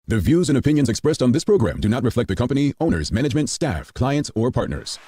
The views and opinions expressed on this program do not reflect the company, owners, management, staff, clients, or partners.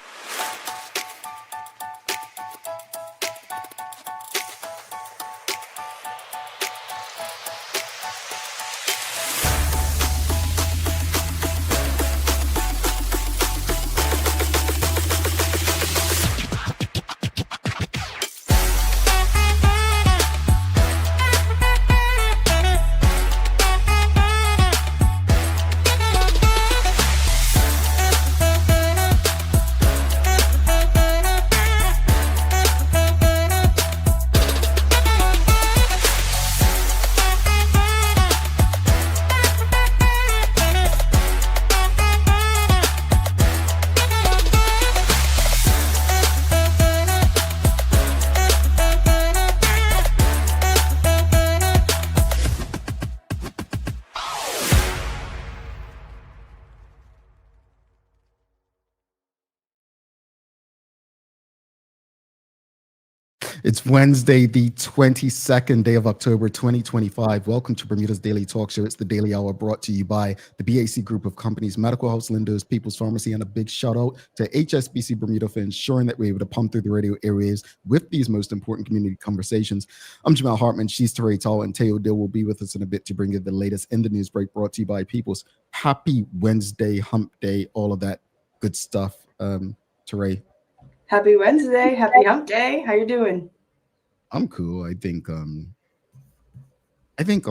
It's Wednesday, the 22nd day of October, 2025. Welcome to Bermuda's Daily Talk Show. It's the Daily Hour brought to you by the BAC Group of Companies, Medical House Lindos, People's Pharmacy, and a big shout out to HSBC Bermuda for ensuring that we're able to pump through the radio airwaves with these most important community conversations. I'm Jamal Hartman, she's Teray Tall, and Teo Dill will be with us in a bit to bring you the latest in the news break brought to you by People's. Happy Wednesday, hump day, all of that good stuff. Teray. Happy Wednesday, happy hump day. How you doing? I'm cool. I think I'm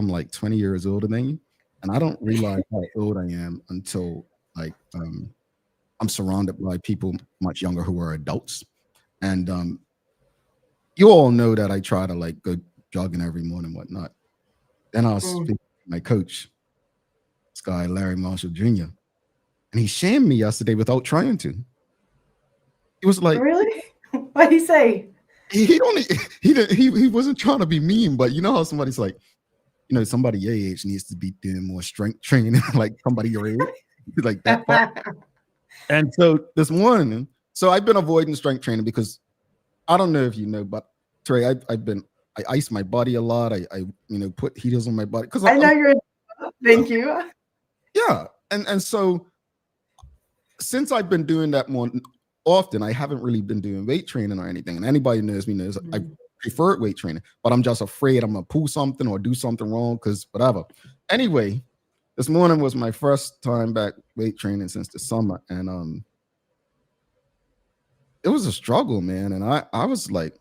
like 20 years older than you, and I don't realize how old I am until like I'm surrounded by people much younger who are adults. And you all know that I try to like go jogging every morning and whatnot. Then I was speaking to my coach, this guy Larry Marshall Jr., and he shamed me yesterday without trying to. He was like, "Really? What'd he say?" He wasn't trying to be mean, but you know how somebody's like, you know, somebody your age needs to be doing more strength training, like somebody your age, like that part. And so this morning, so I've been avoiding strength training because I don't know if you know, but Trey, I ice my body a lot. I put heaters on my body because I know you're. Thank you. Yeah, and so since I've been doing that more often, I haven't really been doing weight training or anything. And anybody knows me knows I prefer weight training, but I'm just afraid I'm gonna pull something or do something wrong because whatever. Anyway, this morning was my first time back weight training since the summer, and it was a struggle, man. And I was like,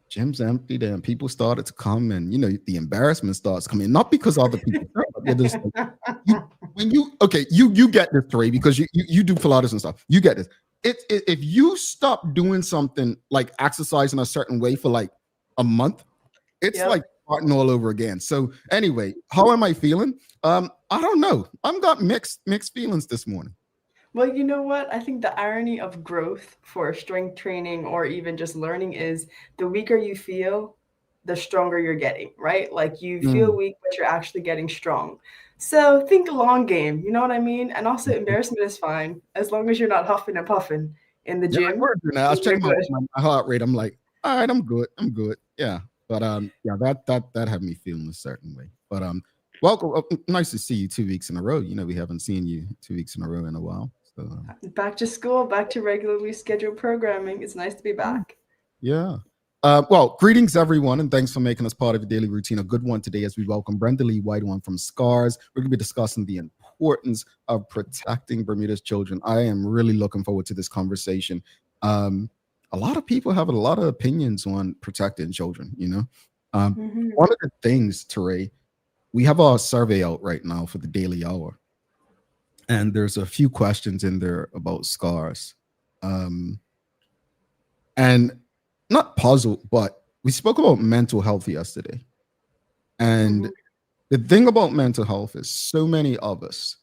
gym's empty, then people started to come, and you know, the embarrassment starts coming, not because other people they're just like, you get this, Trey, because you do Pilates and stuff. You get this. If you stop doing something like exercising a certain way for like a month, it's like starting all over again. So anyway, how am I feeling? I don't know. I've got mixed feelings this morning. Well, you know what? I think the irony of growth for strength training or even just learning is the weaker you feel, the stronger you're getting, right? Like you feel weak, but you're actually getting strong. So think long game, you know what I mean? And also embarrassment is fine as long as you're not huffing and puffing in the gym. I was checking my heart rate. I'm like, all right, I'm good. Yeah. But that had me feeling a certain way. But welcome. Nice to see you 2 weeks in a row. You know, we haven't seen you 2 weeks in a row in a while. So back to school, back to regularly scheduled programming. It's nice to be back. Yeah. Well, greetings, everyone, and thanks for making us part of your daily routine. A good one today as we welcome Brendalee White on from SCARS. We're going to be discussing the importance of protecting Bermuda's children. I am really looking forward to this conversation. A lot of people have a lot of opinions on protecting children, you know. One of the things, Teray, we have our survey out right now for the Daily Hour, and there's a few questions in there about SCARS. And not puzzled, but we spoke about mental health yesterday. And the thing about mental health is so many of us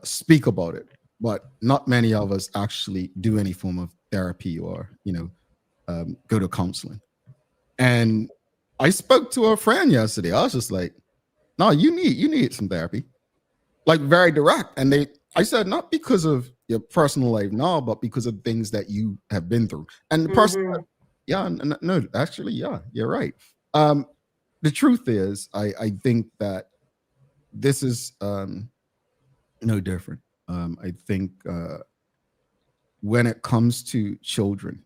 speak about it, but not many of us actually do any form of therapy or, go to counseling. And I spoke to a friend yesterday. I was just like, no, you need some therapy. Like very direct. And I said, not because of your personal life, no, but because of things that you have been through. And the person, no, actually, yeah, you're right. The truth is, I think that this is no different. I think when it comes to children,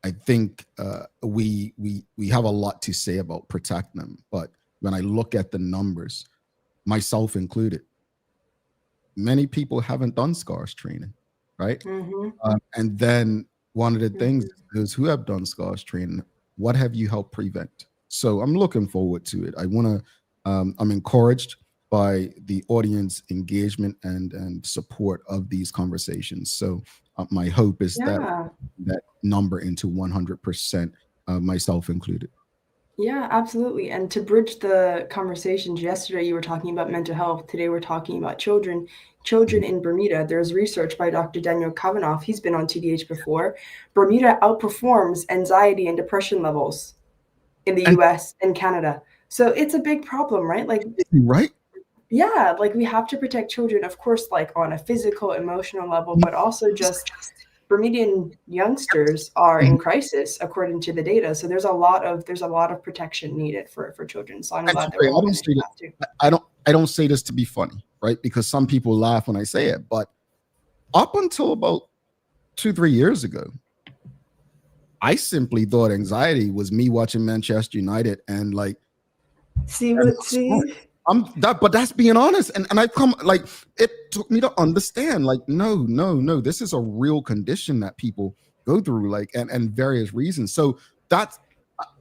I think we have a lot to say about protecting them. But when I look at the numbers, myself included, many people haven't done SCARS training, right? And then one of the things is, who have done SCARS training, what have you helped prevent? So I'm looking forward to it. I'm encouraged by the audience engagement and support of these conversations. So my hope is that number into 100%, myself included. Yeah, absolutely. And to bridge the conversations, yesterday you were talking about mental health. Today we're talking about children. Children in Bermuda, there's research by Dr. Daniel Kavanaugh. He's been on TDH before. Bermuda outperforms anxiety and depression levels in the US and Canada. So it's a big problem, right? Like, right? Yeah, like we have to protect children, of course, like on a physical, emotional level, but also just Bermudian youngsters are in crisis according to the data. So there's a lot of protection needed for children. So I'm glad that we're all mentioning that too. I don't say this to be funny, right? Because some people laugh when I say it, but up until about 2-3 years ago, I simply thought anxiety was me watching Manchester United and like but that's being honest. And I've come, like, it took me to understand, like, no, this is a real condition that people go through, like, and various reasons. So that's,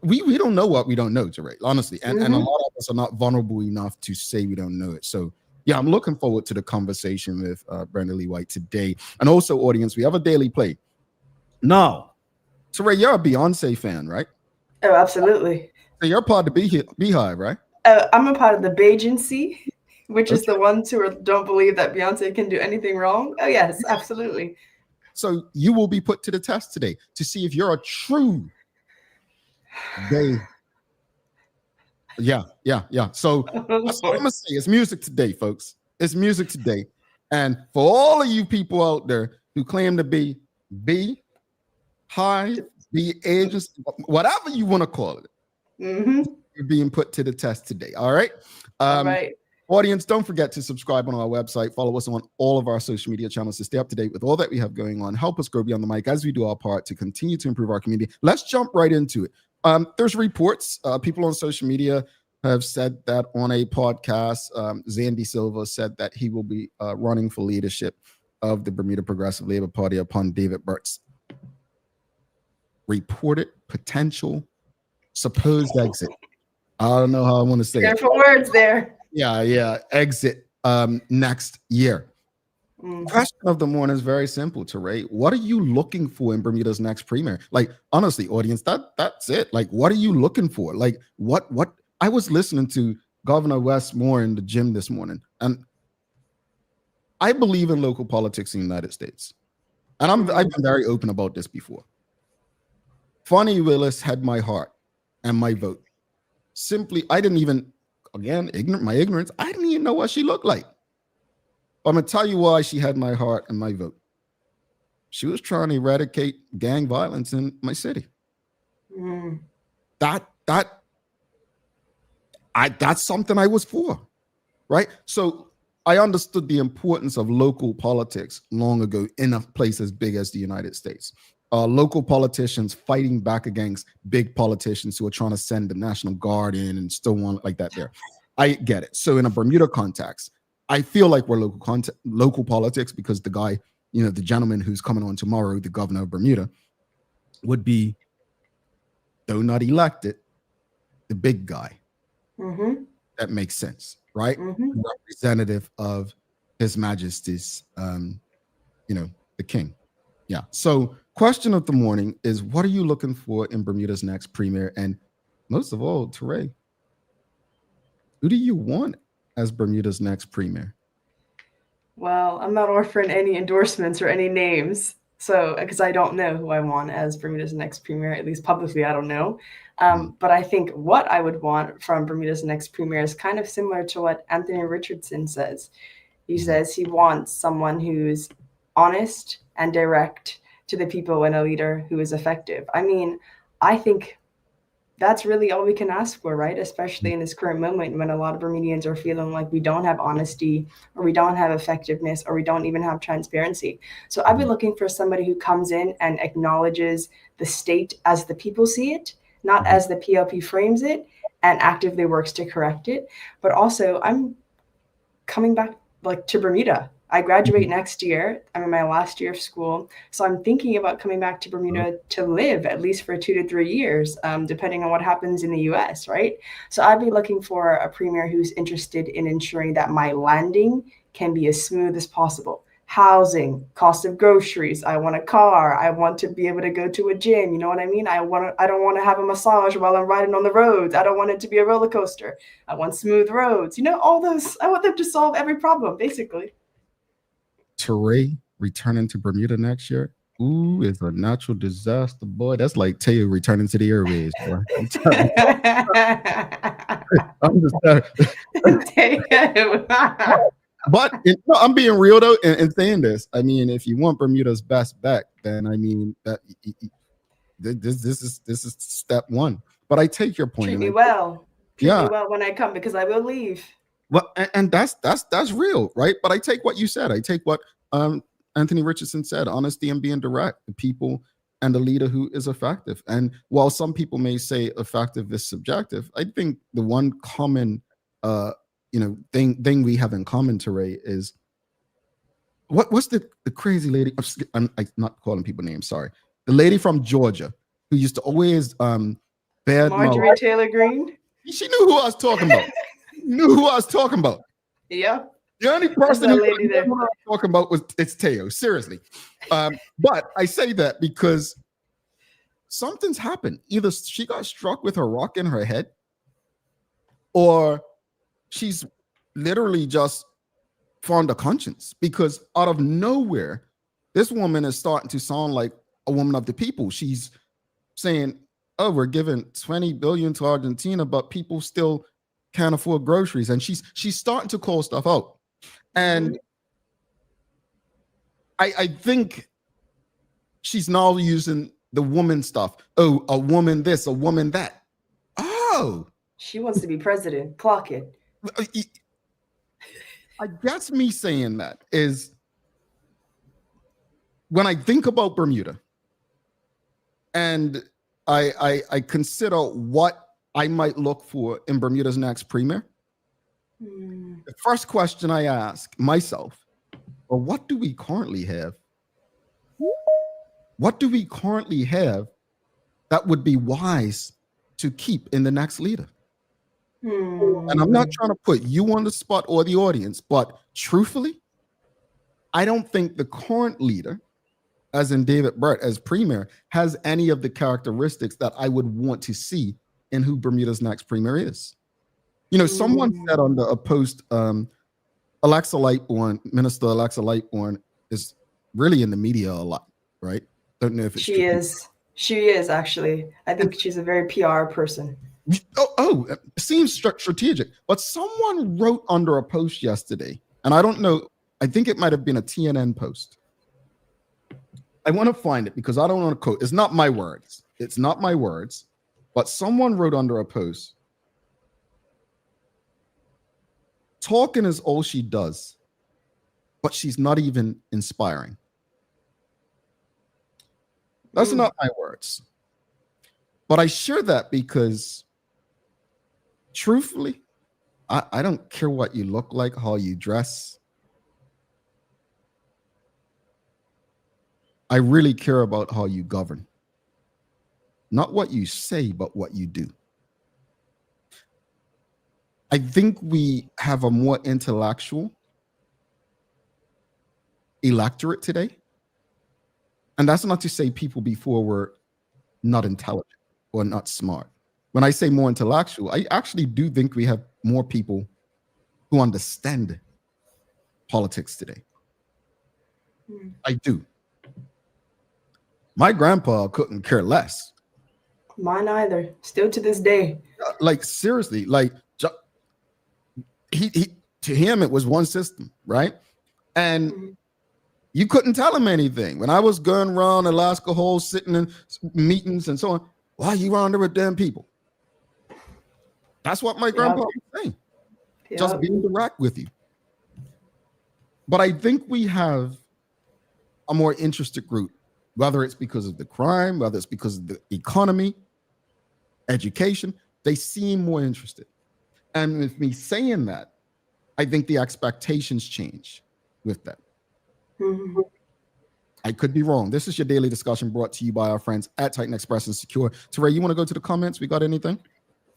we don't know what we don't know, Teray, honestly. And a lot of us are not vulnerable enough to say we don't know it. So yeah, I'm looking forward to the conversation with Brendalee White today. And also, audience, we have a daily play. Now, Teray, you're a Beyonce fan, right? Oh, absolutely. So you're part of the Beehive, right? I'm a part of the Beagency, which is the ones who don't believe that Beyonce can do anything wrong. Oh, yes, absolutely. So you will be put to the test today to see if you're a true gay. Yeah. So that's what I'm going to say. It's music today, folks. It's music today. And for all of you people out there who claim to be high, be agents, whatever you want to call it, you're being put to the test today. All right. All right. Audience, don't forget to subscribe on our website. Follow us on all of our social media channels to stay up to date with all that we have going on. Help us grow beyond the mic as we do our part to continue to improve our community. Let's jump right into it. There's reports. People on social media have said that on a podcast, Zandy Silva said that he will be running for leadership of the Bermuda Progressive Labor Party upon David Burt's reported potential supposed exit. I don't know how I want to say it. Careful words there. Yeah. Exit next year. Question of the morning is very simple, Teray. What are you looking for in Bermuda's next premier? Like, honestly, audience, that's it. Like, what are you looking for? Like, what I was listening to Governor Wes Moore in the gym this morning, and I believe in local politics in the United States. And I've been very open about this before. Fonnie Willis had my heart and my vote. Simply, I didn't even, again, my ignorance, I didn't even know what she looked like. But I'm going to tell you why she had my heart and my vote. She was trying to eradicate gang violence in my city. That's something I was for, right? So I understood the importance of local politics long ago in a place as big as the United States. Local politicians fighting back against big politicians who are trying to send the National Guard in and still want like that there. I get it. So in a Bermuda context, I feel like we're local politics because the guy, the gentleman who's coming on tomorrow, the governor of Bermuda, would be, though not elected, the big guy. That makes sense, right? Representative of His Majesty's, the King. Yeah. So question of the morning is, what are you looking for in Bermuda's next premier? And most of all, Teray, who do you want as Bermuda's next premier? Well, I'm not offering any endorsements or any names. So, because I don't know who I want as Bermuda's next premier, at least publicly, I don't know. But I think what I would want from Bermuda's next premier is kind of similar to what Anthony Richardson says. He says he wants someone who's honest and direct to the people and a leader who is effective. I mean, I think that's really all we can ask for, right? Especially in this current moment when a lot of Bermudians are feeling like we don't have honesty, or we don't have effectiveness, or we don't even have transparency. So I'd be looking for somebody who comes in and acknowledges the state as the people see it, not as the PLP frames it, and actively works to correct it. But also, I'm coming back like to Bermuda. I graduate next year. I'm in my last year of school. So I'm thinking about coming back to Bermuda to live at least for 2 to 3 years, depending on what happens in the US, right? So I'd be looking for a premier who's interested in ensuring that my landing can be as smooth as possible. Housing, cost of groceries. I want a car. I want to be able to go to a gym. You know what I mean? I don't want to have a massage while I'm riding on the roads. I don't want it to be a roller coaster. I want smooth roads. You know, all those. I want them to solve every problem, basically. Teray returning to Bermuda next year. Ooh, it's a natural disaster, boy. That's like Teo returning to the airways, boy. I'm just but no, I'm being real though, in saying this. I mean, if you want Bermuda's best back, then I mean that this is step one. But I take your point. Treat me well. Treat me well when I come, because I will leave. Well, and that's real, right? But I take what you said. I take what Anthony Richardson said: honesty and being direct. The people and the leader who is effective. And while some people may say effective is subjective, I think the one common thing we have in common, Teray, is what's the crazy lady? I'm not calling people names. Sorry, the lady from Georgia who used to always bad Marjorie Taylor Greene. She knew who I was talking about. Knew who I was talking about. Yeah. The only person who knew who I was talking about it's Teo. Seriously. But I say that because something's happened. Either she got struck with a rock in her head, or she's literally just found a conscience, because out of nowhere, this woman is starting to sound like a woman of the people. She's saying, oh, we're giving 20 billion to Argentina, but people still can't afford groceries. And she's starting to call stuff out. And I think she's now using the woman stuff. Oh, a woman this, a woman that. Oh. She wants to be president. Clock it. I guess me saying that is, when I think about Bermuda and I consider what I might look for in Bermuda's next premier, the first question I ask myself, well, what do we currently have? What do we currently have that would be wise to keep in the next leader? And I'm not trying to put you on the spot or the audience, but truthfully, I don't think the current leader, as in David Burt as premier, has any of the characteristics that I would want to see in who Bermuda's next premier is. You know, someone said on a post, Alexa Lightbourne, Minister Alexa Lightbourne, is really in the media a lot, right? Don't know if it's She is. She is, actually. I think she's a very PR person. It seems strategic. But someone wrote under a post yesterday, and I don't know, I think it might have been a TNN post. I want to find it because I don't want to quote. It's not my words. It's not my words. But someone wrote under a post, talking is all she does, but she's not even inspiring. That's not my words. But I share that because, truthfully, I don't care what you look like, how you dress. I really care about how you govern. Not what you say, but what you do. I think we have a more intellectual electorate today. And that's not to say people before were not intelligent or not smart. When I say more intellectual, I actually do think we have more people who understand politics today. I do. My grandpa couldn't care less. Mine either. Still to this day. Like, seriously, like, he to him, it was one system, right? And you couldn't tell him anything. When I was going around Alaska Hole, sitting in meetings and so on, why are you around there with damn people? That's what my grandpa was saying. Just being direct with you. But I think we have a more interested group, whether it's because of the crime, whether it's because of the economy, education, they seem more interested. And with me saying that, I think the expectations change with that. Mm-hmm. I could be wrong. This is your daily discussion brought to you by our friends at Titan Express and Secure. Teray, you want to go to the comments? We got anything?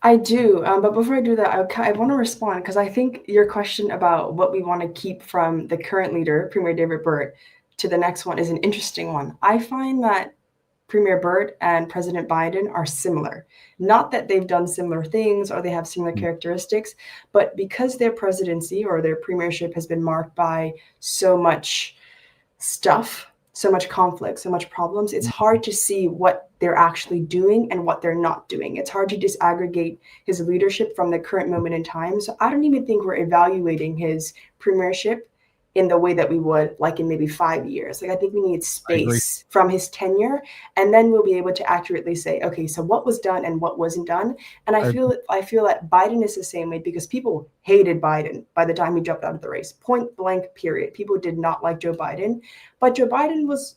I do, but before I do that, I want to respond because I think your question about what we want to keep from the current leader, Premier David Byrd, to the next one is an interesting one. I find that Premier Byrd and President Biden are similar. Not that they've done similar things or they have similar characteristics, but because their presidency or their premiership has been marked by so much stuff, so much conflict, so much problems, it's hard to see what they're actually doing and what they're not doing. It's hard to disaggregate his leadership from the current moment in time. So I don't even think we're evaluating his premiership in the way that we would like in maybe 5 years. Like I think we need space from his tenure, and then we'll be able to accurately say, okay, so what was done and what wasn't done. And I feel that Biden is the same way because people hated Biden by the time he jumped out of the race, point blank, period. People did not like Joe Biden, but Joe Biden was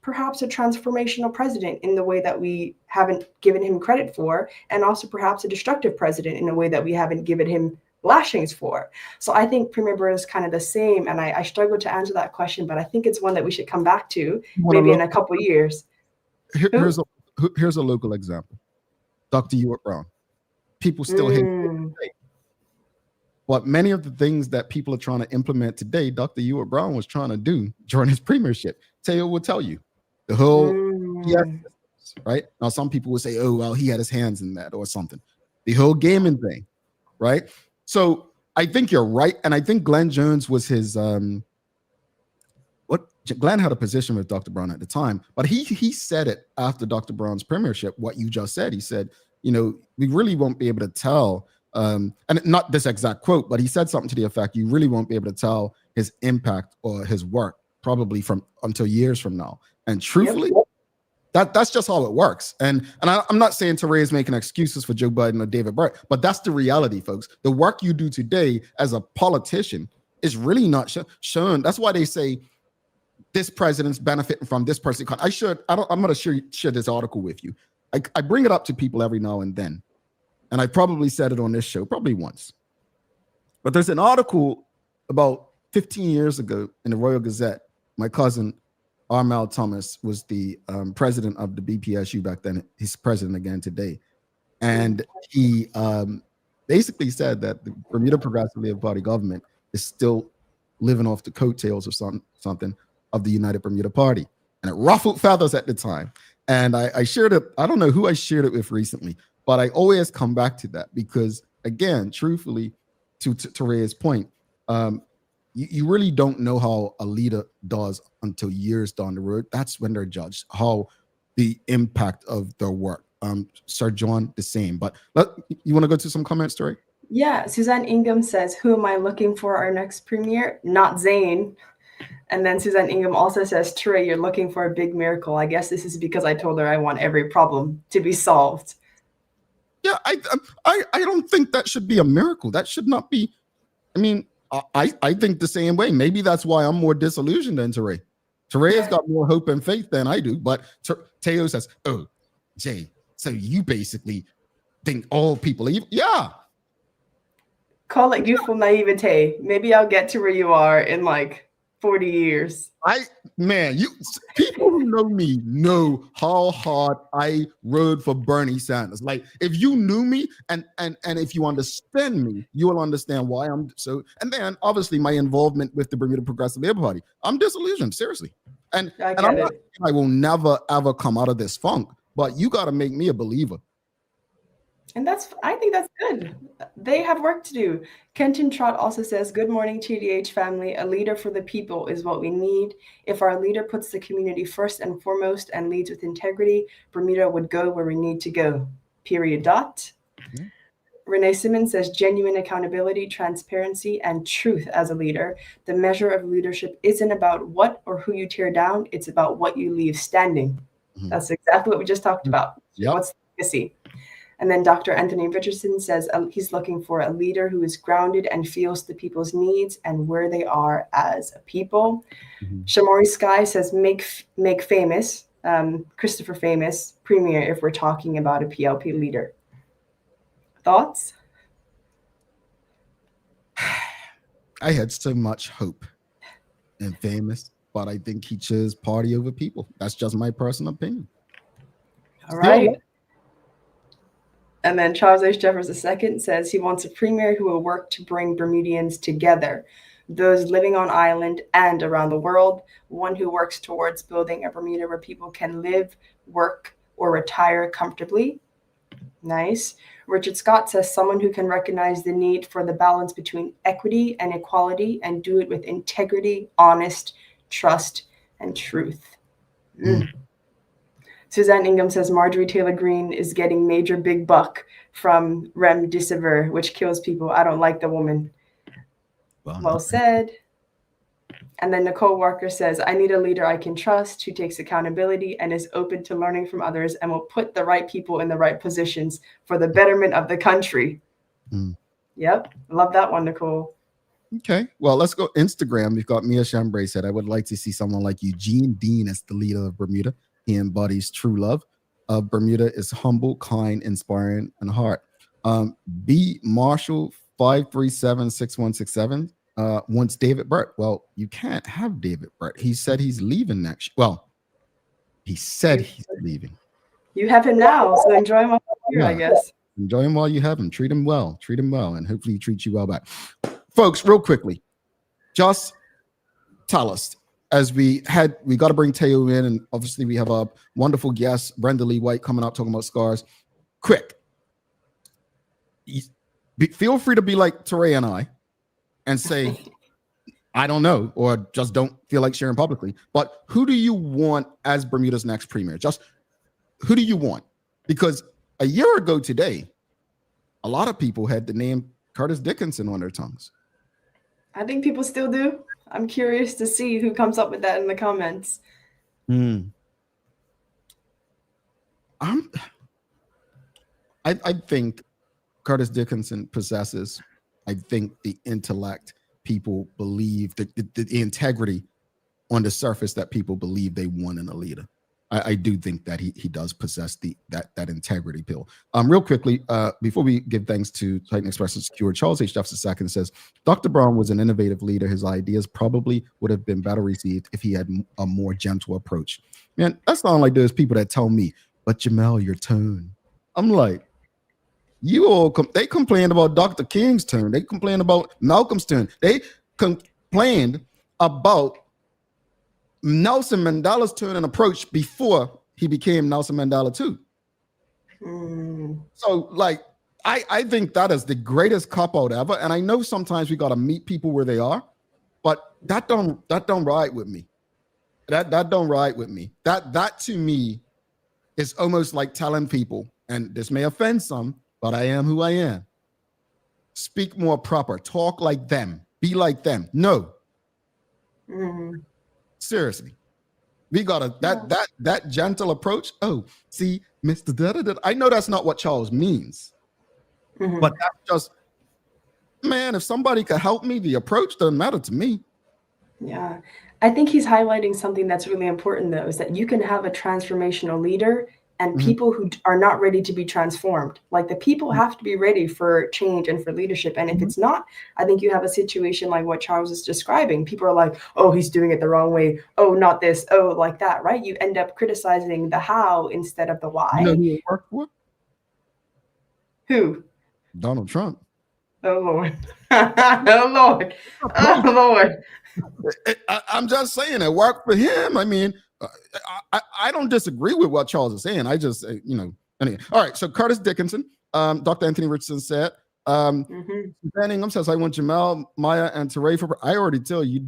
perhaps a transformational president in the way that we haven't given him credit for, and also perhaps a destructive president in a way that we haven't given him lashings for. So I think Premier Byrd is kind of the same, and I struggle to answer that question, but I think it's one that we should come back to maybe in a couple of years. Here's a local example. Dr. Ewart Brown. People still hate him today. But many of the things that people are trying to implement today, Dr. Ewart Brown was trying to do during his premiership. Teo will tell you. The whole right? Now some people will say, oh, well, he had his hands in that or something. The whole gaming thing, right? So I think you're right. And I think Glenn Jones was his Glenn had a position with Dr. Brown at the time, but he said it after Dr. Brown's premiership, what you just said. He said, you know, we really won't be able to tell, and not this exact quote, but he said something to the effect, you really won't be able to tell his impact or his work probably until years from now. And truthfully, that's just how it works. And I'm not saying Teray is making excuses for Joe Biden or David Byrd, but that's the reality, folks. The work you do today as a politician is really not shown. That's why they say this president's benefiting from this person. I'm going to share this article with you. I bring it up to people every now and then, and I probably said it on this show probably once. But there's an article about 15 years ago in the Royal Gazette. My cousin Armel Thomas was the president of the BPSU back then. He's president again today. And he basically said that the Bermuda Progressive Labour Party government is still living off the coattails of something of the United Bermuda Party. And it ruffled feathers at the time. And I shared it. I don't know who I shared it with recently, but I always come back to that because, again, truthfully, to Ray's point, you really don't know how a leader does until years down the road. That's when they're judged, how the impact of their work. Sir John, the same. But you want to go to some comments, Teray? Yeah, Suzanne Ingham says, who am I looking for our next premier? Not Zayn. And then Suzanne Ingham also says, Teray, you're looking for a big miracle. I guess this is because I told her I want every problem to be solved. Yeah, I don't think that should be a miracle. That should not be. I mean, I think the same way. Maybe that's why I'm more disillusioned than Teray. Teray has got more hope and faith than I do. But Teo says, oh, Jay, so you basically think all people are. Yeah. Call it youthful naivete. Maybe I'll get to where you are in like 40 years. People who know me know how hard I rode for Bernie Sanders. Like, if you knew me and if you understand me, you will understand why I'm so. And then obviously my involvement with the Bermuda Progressive Labour Party, I'm disillusioned, seriously. And I will never ever come out of this funk. But you got to make me a believer. And I think that's good. They have work to do. Kenton Trott also says, good morning, TDH family. A leader for the people is what we need. If our leader puts the community first and foremost and leads with integrity, Bermuda would go where we need to go. Period. Mm-hmm. Renee Simmons says, genuine accountability, transparency, and truth as a leader. The measure of leadership isn't about what or who you tear down. It's about what you leave standing. Mm-hmm. That's exactly what we just talked about. Yep. What's the legacy? And then Dr. Anthony Richardson says he's looking for a leader who is grounded and feels the people's needs and where they are as a people. Shamori Sky says make famous, Christopher Famous, Premier, if we're talking about a PLP leader. Thoughts? I had so much hope in Famous, but I think he chose party over people. That's just my personal opinion. All right. And then Charles H. Jeffers II says he wants a premier who will work to bring Bermudians together, those living on island and around the world, one who works towards building a Bermuda where people can live, work, or retire comfortably. Nice. Richard Scott says someone who can recognize the need for the balance between equity and equality and do it with integrity, honest, trust, and truth. Suzanne Ingham says Marjorie Taylor Greene is getting major big buck from remdesivir, which kills people. I don't like the woman. Well said. And then Nicole Walker says, I need a leader I can trust who takes accountability and is open to learning from others and will put the right people in the right positions for the betterment of the country. Yep. Love that one, Nicole. Okay. Well, let's go Instagram. We've got Mia Chambray said, I would like to see someone like Eugene Dean as the leader of Bermuda. He embodies true love. Bermuda is humble, kind, inspiring, and heart. B. Marshall 5376167 wants David Burt. Well, you can't have David Burt. He said he's leaving next. Well, he said he's leaving. You have him now, so enjoy him while you're here, I guess. Enjoy him while you have him. Treat him well. Treat him well, and hopefully he treats you well back. Folks, real quickly, just tell us, as we got to bring Teo in, and obviously we have a wonderful guest, Brendalee White, coming up talking about scars. Quick, feel free to be like Teray and I and say, I don't know, or just don't feel like sharing publicly. But who do you want as Bermuda's next premier? Just who do you want? Because a year ago today, a lot of people had the name Curtis Dickinson on their tongues. I think people still do. I'm curious to see who comes up with that in the comments. I think Curtis Dickinson possesses, I think, the intellect people believe, the integrity on the surface that people believe they want in a leader. I do think that he does possess that integrity pill. Real quickly, before we give thanks to Titan Express and Secure, Charles H. Jefferson II says, Dr. Brown was an innovative leader. His ideas probably would have been better received if he had a more gentle approach. Man, that's not like those people that tell me, but Jamel, your tone. I'm like, you all, they complained about Dr. King's tone. They complained about Malcolm's tone. They complained about Nelson Mandela's turn and approach before he became Nelson Mandela too. So like, I think that is the greatest cop-out ever. And I know sometimes we got to meet people where they are, but that don't ride with me. That don't ride with me. That to me is almost like telling people, and this may offend some, but I am who I am. Speak more proper, talk like them, be like them. No. Seriously, we got that gentle approach. Oh, see, Mr. Da-da-da. I know that's not what Charles means, but that's just, man, if somebody could help me, the approach doesn't matter to me. Yeah, I think he's highlighting something that's really important, though, is that you can have a transformational leader and people who are not ready to be transformed. Like the people have to be ready for change and for leadership. And if it's not, I think you have a situation like what Charles is describing. People are like, oh, he's doing it the wrong way. Oh, not this. Oh, like that, right? You end up criticizing the how instead of the why. You know who it worked for? Who? Donald Trump. Oh, Lord. Oh, Lord. Oh, Lord. I'm just saying it worked for him. I mean, I don't disagree with what Charles is saying. I just, anyway. All right. So Curtis Dickinson, Dr. Anthony Richardson said, Suzanne Ingham says, I want Jamel, Maya, and Teray for, I already tell you,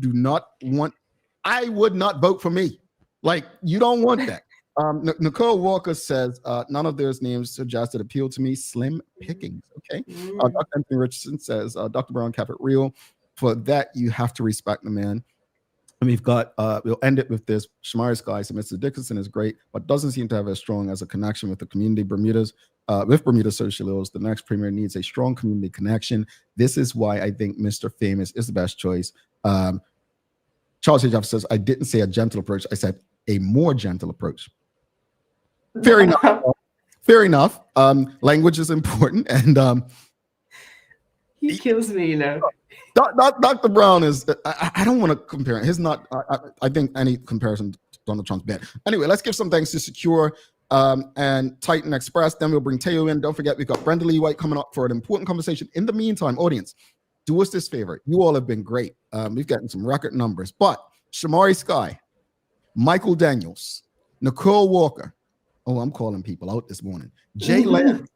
I would not vote for me. Like, you don't want that. Nicole Walker says, none of those names suggested appeal to me. Slim pickings. Okay. Dr. Anthony Richardson says, Dr. Brown kept it real. For that, you have to respect the man. And we've got, we'll end it with this. Shamari's guy said, Mr. Dickinson is great, but doesn't seem to have as strong as a connection with the community. Bermuda's with Bermuda Social Ills, the next premier needs a strong community connection. This is why I think Mr. Famous is the best choice. Charles H. says, I didn't say a gentle approach. I said a more gentle approach. Fair enough. Fair enough. Language is important. And he kills me, you know. Dr. Brown is, I don't want to compare it. He's not, I think any comparison to Donald Trump's bad. Anyway, let's give some thanks to Secure and Titan Express. Then we'll bring Teo in. Don't forget, we've got Brendalee White coming up for an important conversation. In the meantime, audience, do us this favor. You all have been great. We've gotten some record numbers, but Shamari Sky, Michael Daniels, Nicole Walker. Oh, I'm calling people out this morning. Jay Land,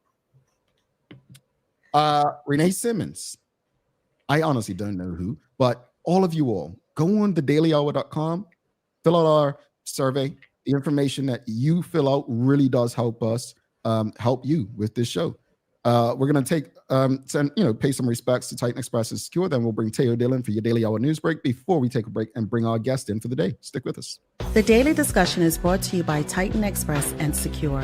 Renee Simmons. I honestly don't know who, but all of you all, go on thedailyhour.com, fill out our survey. The information that you fill out really does help us, help you with this show. We're going to pay some respects to Titan Express and Secure. Then we'll bring Teo Dillon for your Daily Hour news break before we take a break and bring our guest in for the day. Stick with us. The Daily Discussion is brought to you by Titan Express and Secure.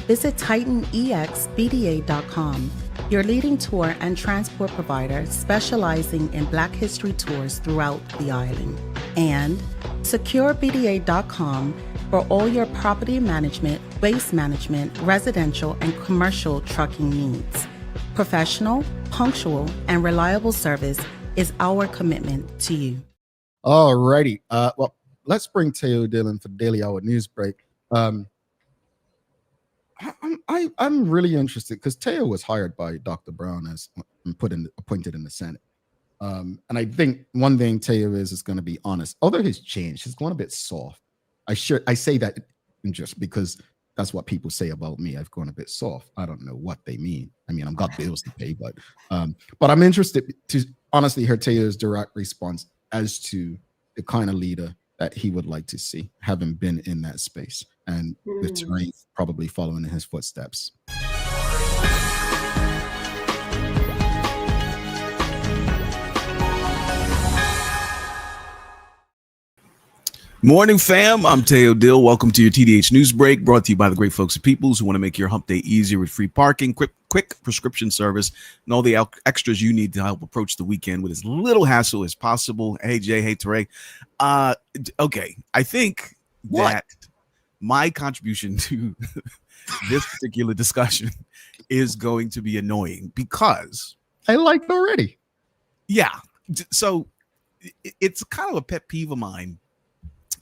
Visit TitanEXBDA.com, your leading tour and transport provider specializing in Black History tours throughout the island. And SecureBDA.com for all your property management, waste management, residential, and commercial trucking needs. Professional, punctual, and reliable service is our commitment to you. All righty. Well, let's bring Teo Dillon for the Daily Hour news break. I'm really interested because Teo was hired by Dr. Brown as appointed in the Senate. And I think one thing Teo is going to be honest. Although he's changed, he's gone a bit soft. I say that just because that's what people say about me. I've gone a bit soft. I don't know what they mean. I mean, I've got bills to pay, but I'm interested to honestly hear Teo's direct response as to the kind of leader that he would like to see, having been in that space and the terrain probably following in his footsteps. Morning, fam. I'm Teo Dill. Welcome to your TDH News Break, brought to you by the great folks at Peoples, who want to make your hump day easier with free parking, quick prescription service, and all the extras you need to help approach the weekend with as little hassle as possible. Hey, Jay. Hey, Teray. Okay. I think that my contribution to this particular discussion is going to be annoying because I like it already. Yeah. So it's kind of a pet peeve of mine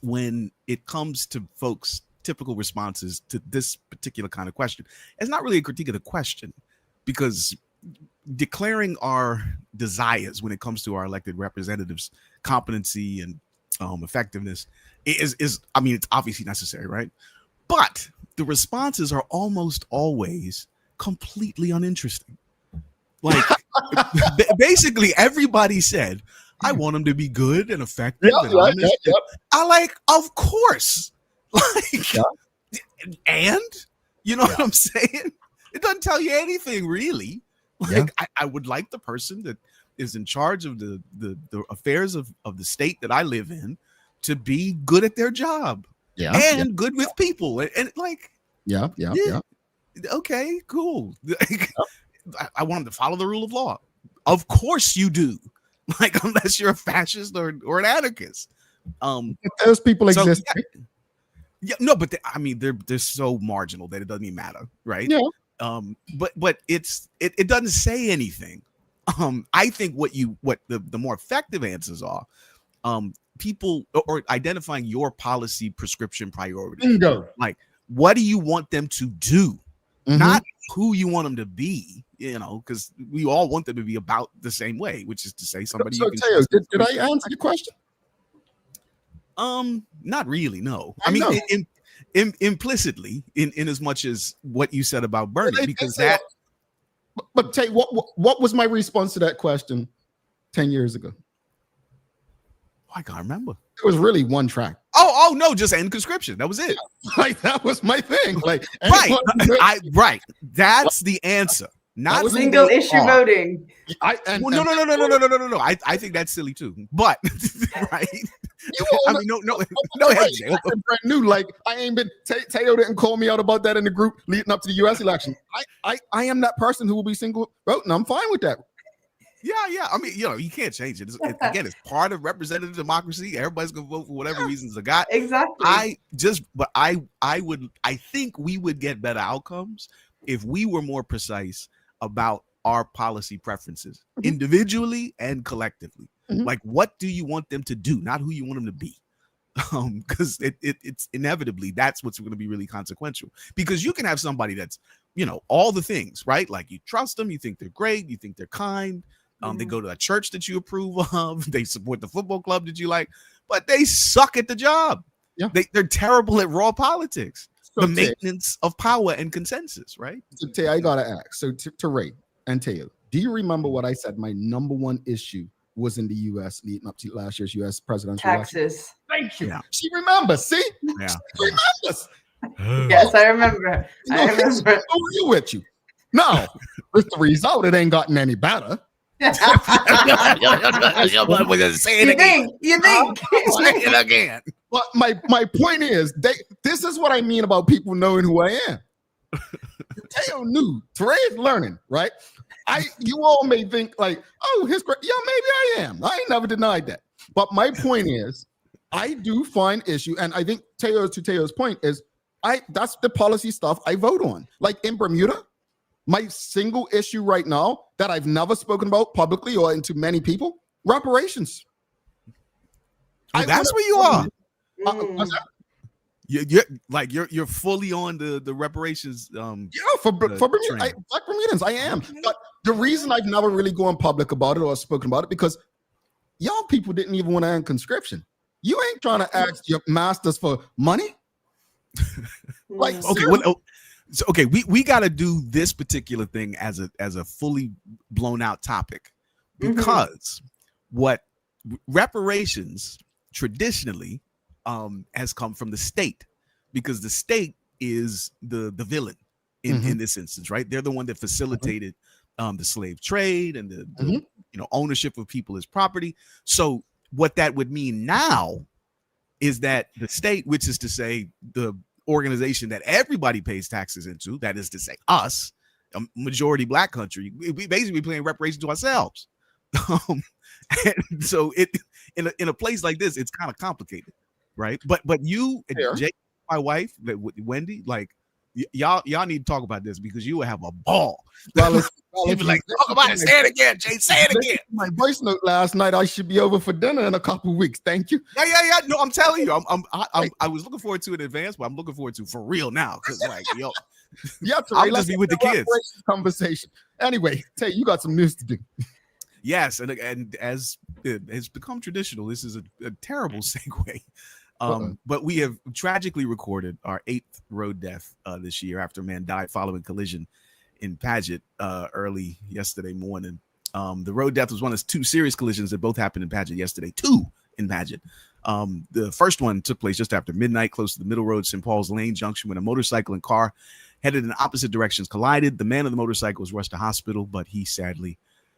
when it comes to folks' typical responses to this particular kind of question. It's not really a critique of the question, because declaring our desires when it comes to our elected representatives' competency and effectiveness is I mean, it's obviously necessary, right? But the responses are almost always completely uninteresting. Like basically everybody said, I want them to be good and effective and honest. I like, of course. Like, and you know what I'm saying? It doesn't tell you anything really. Like, I would like the person that is in charge of the affairs of the state that I live in to be good at their job. And good with people. And like, okay, cool. I want them to follow the rule of law. Of course you do. Like, unless you're a fascist or an anarchist. Those people exist. No, but I mean, they're so marginal that it doesn't even matter, right? Yeah. But it doesn't say anything. I think what the more effective answers are, people or identifying your policy prescription priorities. Bingo. Like, what do you want them to do? Not who you want them to be, you know, because we all want them to be about the same way, which is to say somebody. So, Teo, did I answer your question? Not really. No, I mean, implicitly, in as much as what you said about Bernie, because that. But Teo, what was my response to that question 10 years ago? I can't remember. It was really one track. Oh no, just end conscription. That was it. Like, that was my thing. Like, right. That's the answer. Not single issue voting. No. I think that's silly too. But right. You all I know, mean, no hesitation. brand new. Like I ain't been. Teo didn't call me out about that in the group leading up to the U.S. election. I am that person who will be single voting. I'm fine with that. Yeah. I mean, you can't change it. Again, it's part of representative democracy. Everybody's gonna vote for whatever reasons they got. Exactly. I think we would get better outcomes if we were more precise about our policy preferences individually and collectively. Like, what do you want them to do, not who you want them to be? Because it's inevitably that's what's going to be really consequential. Because you can have somebody that's, all the things, right? Like you trust them, you think they're great, you think they're kind. They go to a church that you approve of, they support the football club that you like, but they suck at the job. Yeah. They're terrible at raw politics, so the maintenance of power and consensus, right? So Tay, I gotta ask. So to Ray and Teo, do you remember what I said? My number one issue was in the U.S. leading up to last year's U.S. presidential election. Taxes. Thank you. Yeah. She remembers. See, yeah. She remembers. Yes, I remember. I remember. You with you? No, with the result, it ain't gotten any better. You think? Say it again. But my point is, this is what I mean about people knowing who I am. Teo knew. Trey is learning, right? You all may think like, oh, maybe I am. I ain't never denied that. But my point is, I do find issue, and I think Teo's point is, that's the policy stuff I vote on. Like in Bermuda, my single issue right now that I've never spoken about publicly or into many people, reparations. That's where you are. You're fully on the reparations. For Bermuda, Black Bermudans, I am. But the reason I've never really gone public about it or spoken about it because y'all people didn't even want to end conscription. You ain't trying to ask your masters for money. We got to do this particular thing as a fully blown out topic because what reparations traditionally has come from the state, because the state is the villain in this instance, right? They're the one that facilitated the slave trade and the ownership of people as property. So what that would mean now is that the state, which is to say the organization that everybody pays taxes into, that is to say us, a majority Black country, we basically paying reparations to ourselves. And so in a place like this, it's kind of complicated, right? But you, Jake, my wife, Wendy, like y'all need to talk about this because you will have a ball. You'll be like, talk about it. Say it again, Jay. Say it again. My voice note last night. I should be over for dinner in a couple of weeks. Thank you. Yeah. No, I'm telling you, I was looking forward to it in advance, but I'm looking forward to for real now because I'll just be with the kids. Conversation. Anyway, Tay, you got some news to do. Yes, and as it has become traditional, this is a terrible segue. But we have tragically recorded our 8th road death this year after a man died following collision in Paget early yesterday morning. The road death was one of 2 serious collisions that both happened in Paget yesterday. 2 in Paget. The first one took place just after midnight, close to the Middle Road, St. Paul's Lane junction, when a motorcycle and car headed in opposite directions collided. The man on the motorcycle was rushed to hospital, but he sadly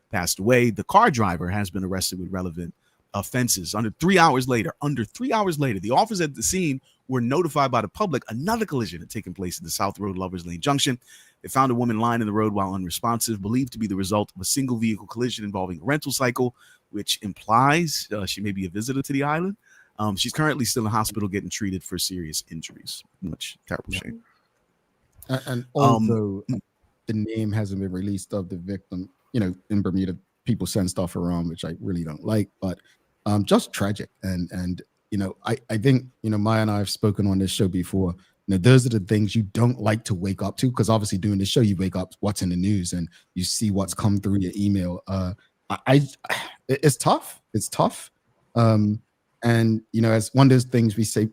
passed away. The car driver has been arrested with relevant offenses. Under 3 hours later, the officers at the scene were notified by the public another collision had taken place in the South Road Lovers Lane junction. They found a woman lying in the road while unresponsive, believed to be the result of a single vehicle collision involving a rental cycle, which implies she may be a visitor to the island. She's currently still in hospital getting treated for serious injuries. Much terrible shame. And although the name hasn't been released of the victim, in Bermuda, people send stuff around, which I really don't like, but just tragic. And I think, Maya and I have spoken on this show before. Those are the things you don't like to wake up to, because obviously doing this show, you wake up, what's in the news, and you see what's come through your email. It's tough. It's tough. And, as one of those things we say,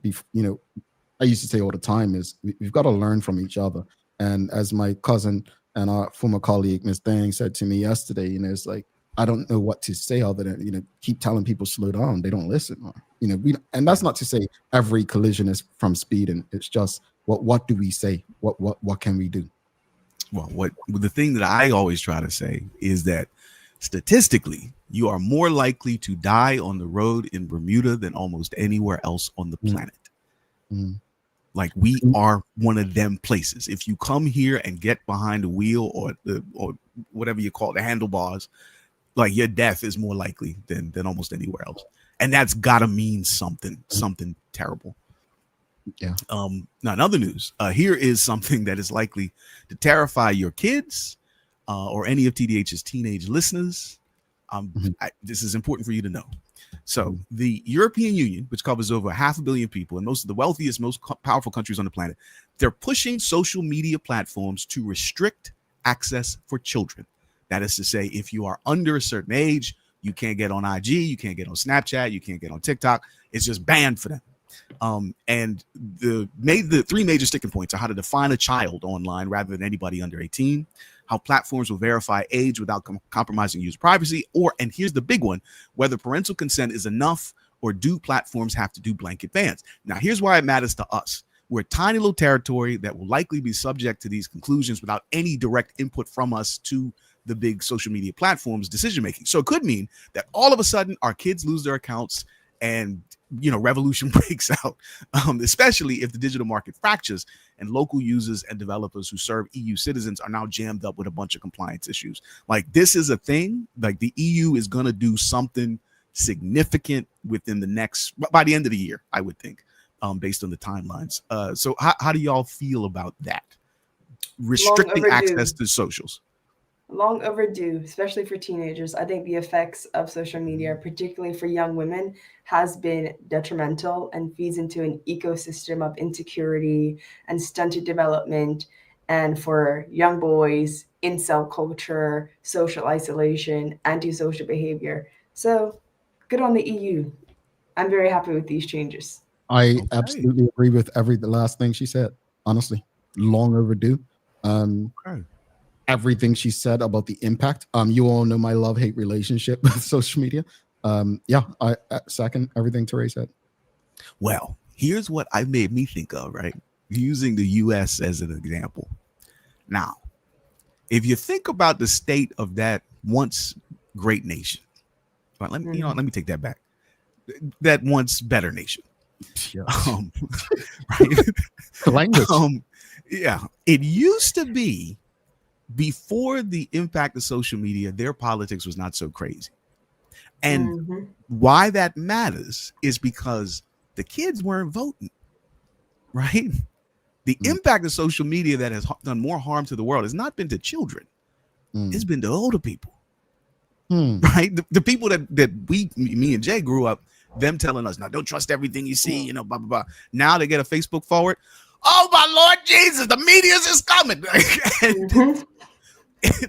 I used to say all the time is we've got to learn from each other. And as my cousin and our former colleague, Ms. Dang, said to me yesterday, it's like, I don't know what to say other than, keep telling people slow down. They don't listen. And that's not to say every collision is from speed. And it's just, what do we say? What can we do? Well, the thing that I always try to say is that statistically, you are more likely to die on the road in Bermuda than almost anywhere else on the planet. Like, we are one of them places. If you come here and get behind the wheel or whatever you call it, the handlebars, like, your death is more likely than almost anywhere else. And that's gotta mean something terrible. Yeah. Now, in other news, here is something that is likely to terrify your kids or any of TDH's teenage listeners. This is important for you to know. So the European Union, which covers over 500 million people and most of the wealthiest, most powerful countries on the planet, they're pushing social media platforms to restrict access for children. That is to say, if you are under a certain age, you can't get on IG, you can't get on Snapchat, you can't get on TikTok. It's just banned for them. And the three major sticking points are how to define a child online rather than anybody under 18, how platforms will verify age without compromising user privacy, and here's the big one, whether parental consent is enough or do platforms have to do blanket bans. Now, here's why it matters to us. We're a tiny little territory that will likely be subject to these conclusions without any direct input from us to the big social media platforms' decision making. So it could mean that all of a sudden our kids lose their accounts and revolution breaks out, especially if the digital market fractures and local users and developers who serve EU citizens are now jammed up with a bunch of compliance issues. Like, this is a thing. Like, the EU is going to do something significant within by the end of the year, I would think, based on the timelines. So how do y'all feel about that? Restricting access to socials. Long overdue, especially for teenagers. I think the effects of social media, particularly for young women, has been detrimental and feeds into an ecosystem of insecurity and stunted development. And for young boys, incel culture, social isolation, antisocial behavior. So good on the EU. I'm very happy with these changes. I absolutely agree with the last thing she said. Honestly, long overdue. Everything she said about the impact. You all know my love-hate relationship with social media. I second everything Teray said. Well, here's what I made me think of, right? Using the US as an example. Now, if you think about the state of that once great nation, right, let me take that back. That once better nation. Yeah. Right? Language. It used to be, before the impact of social media, their politics was not so crazy. And why that matters is because the kids weren't voting, right? The impact of social media that has done more harm to the world has not been to children. It's been to older people, right? The people that me and Jay grew up, them telling us, now don't trust everything you see, blah, blah, blah. Now they get a Facebook forward. Oh, my Lord Jesus, the media's is coming.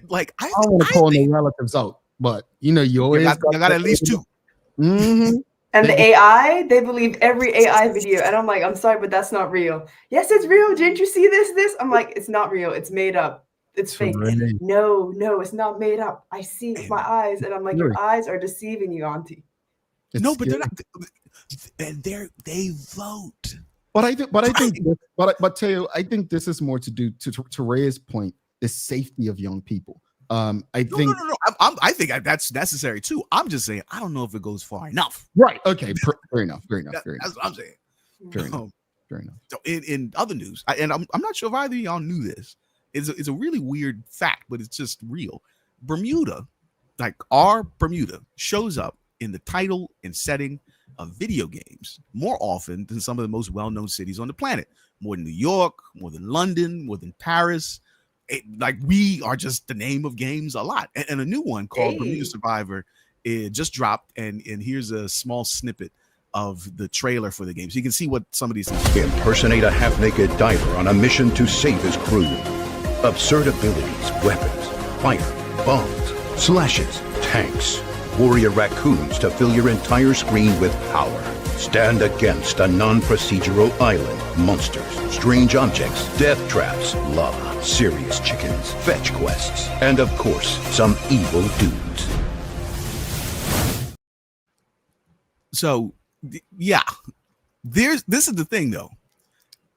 Like, I don't want to call no relatives out, but you always got at least two. And the AI, they believe every AI video. And I'm like, I'm sorry, but that's not real. Yes, it's real. Didn't you see this? I'm like, it's not real. It's made up. It's fake. Really? No, it's not made up. I see it with my eyes. And I'm like, your eyes are deceiving you, Auntie. But they're not. And they vote. But Teo, I think this is more to do to Ray's point, the safety of young people. I think that's necessary too. I'm just saying, I don't know if it goes far enough. Right. Okay. Fair enough. That's what I'm saying. Fair enough. So in other news, I'm not sure if either of y'all knew this. It's a really weird fact, but it's just real. Bermuda, like our Bermuda, shows up in the title and setting of video games more often than some of the most well-known cities on the planet. More than New York, more than London, more than Paris. Like, we are just the name of games a lot. And a new one called Bermuda Survivor, it just dropped, and here's a small snippet of the trailer for the game, so you can see what some of these things impersonate a half-naked diver on a mission to save his crew. Absurd abilities, weapons, fire, bombs, slashes, tanks, warrior raccoons to fill your entire screen with power. Stand against a non-procedural island, monsters, strange objects, death traps, lava, serious chickens, fetch quests, and of course, some evil dudes. So, this is the thing though.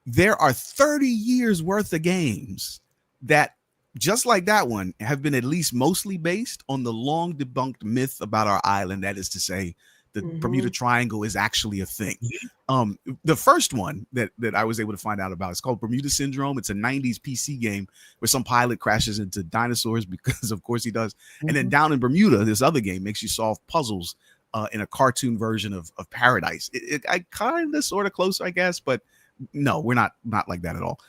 There are 30 years worth of games that just like that one, have been at least mostly based on the long debunked myth about our island. That is to say, the Bermuda Triangle is actually a thing. The first one that I was able to find out about is called Bermuda Syndrome. It's a 90s PC game where some pilot crashes into dinosaurs because of course he does. And then down in Bermuda, this other game makes you solve puzzles in a cartoon version of Paradise. I kind of sort of close, I guess, but no, we're not like that at all.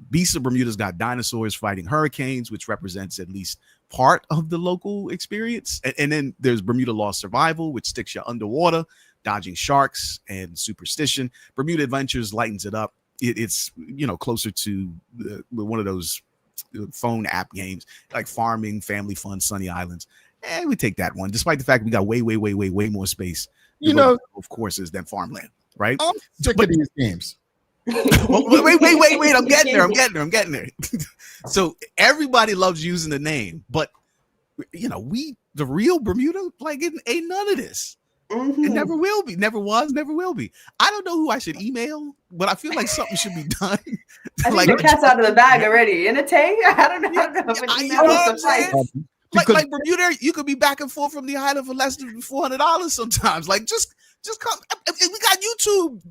Beasts of Bermuda's got dinosaurs fighting hurricanes, which represents at least part of the local experience. And then there's Bermuda Lost Survival, which sticks you underwater, dodging sharks and superstition. Bermuda Adventures lightens it up. It's closer to one of those phone app games like farming, family fun, sunny islands. And we take that one, despite the fact we got way more space, of courses than farmland, right? I'm sick of these games. Wait! I'm getting there. So everybody loves using the name, but the real Bermuda, like it ain't none of this. It never will be. Never was. Never will be. I don't know who I should email, but I feel like something should be done. I think the cat's out of the bag already. In a Tay, I don't know. Like Bermuda, you could be back and forth from the island for less than $400 sometimes. Like just come. We got YouTube.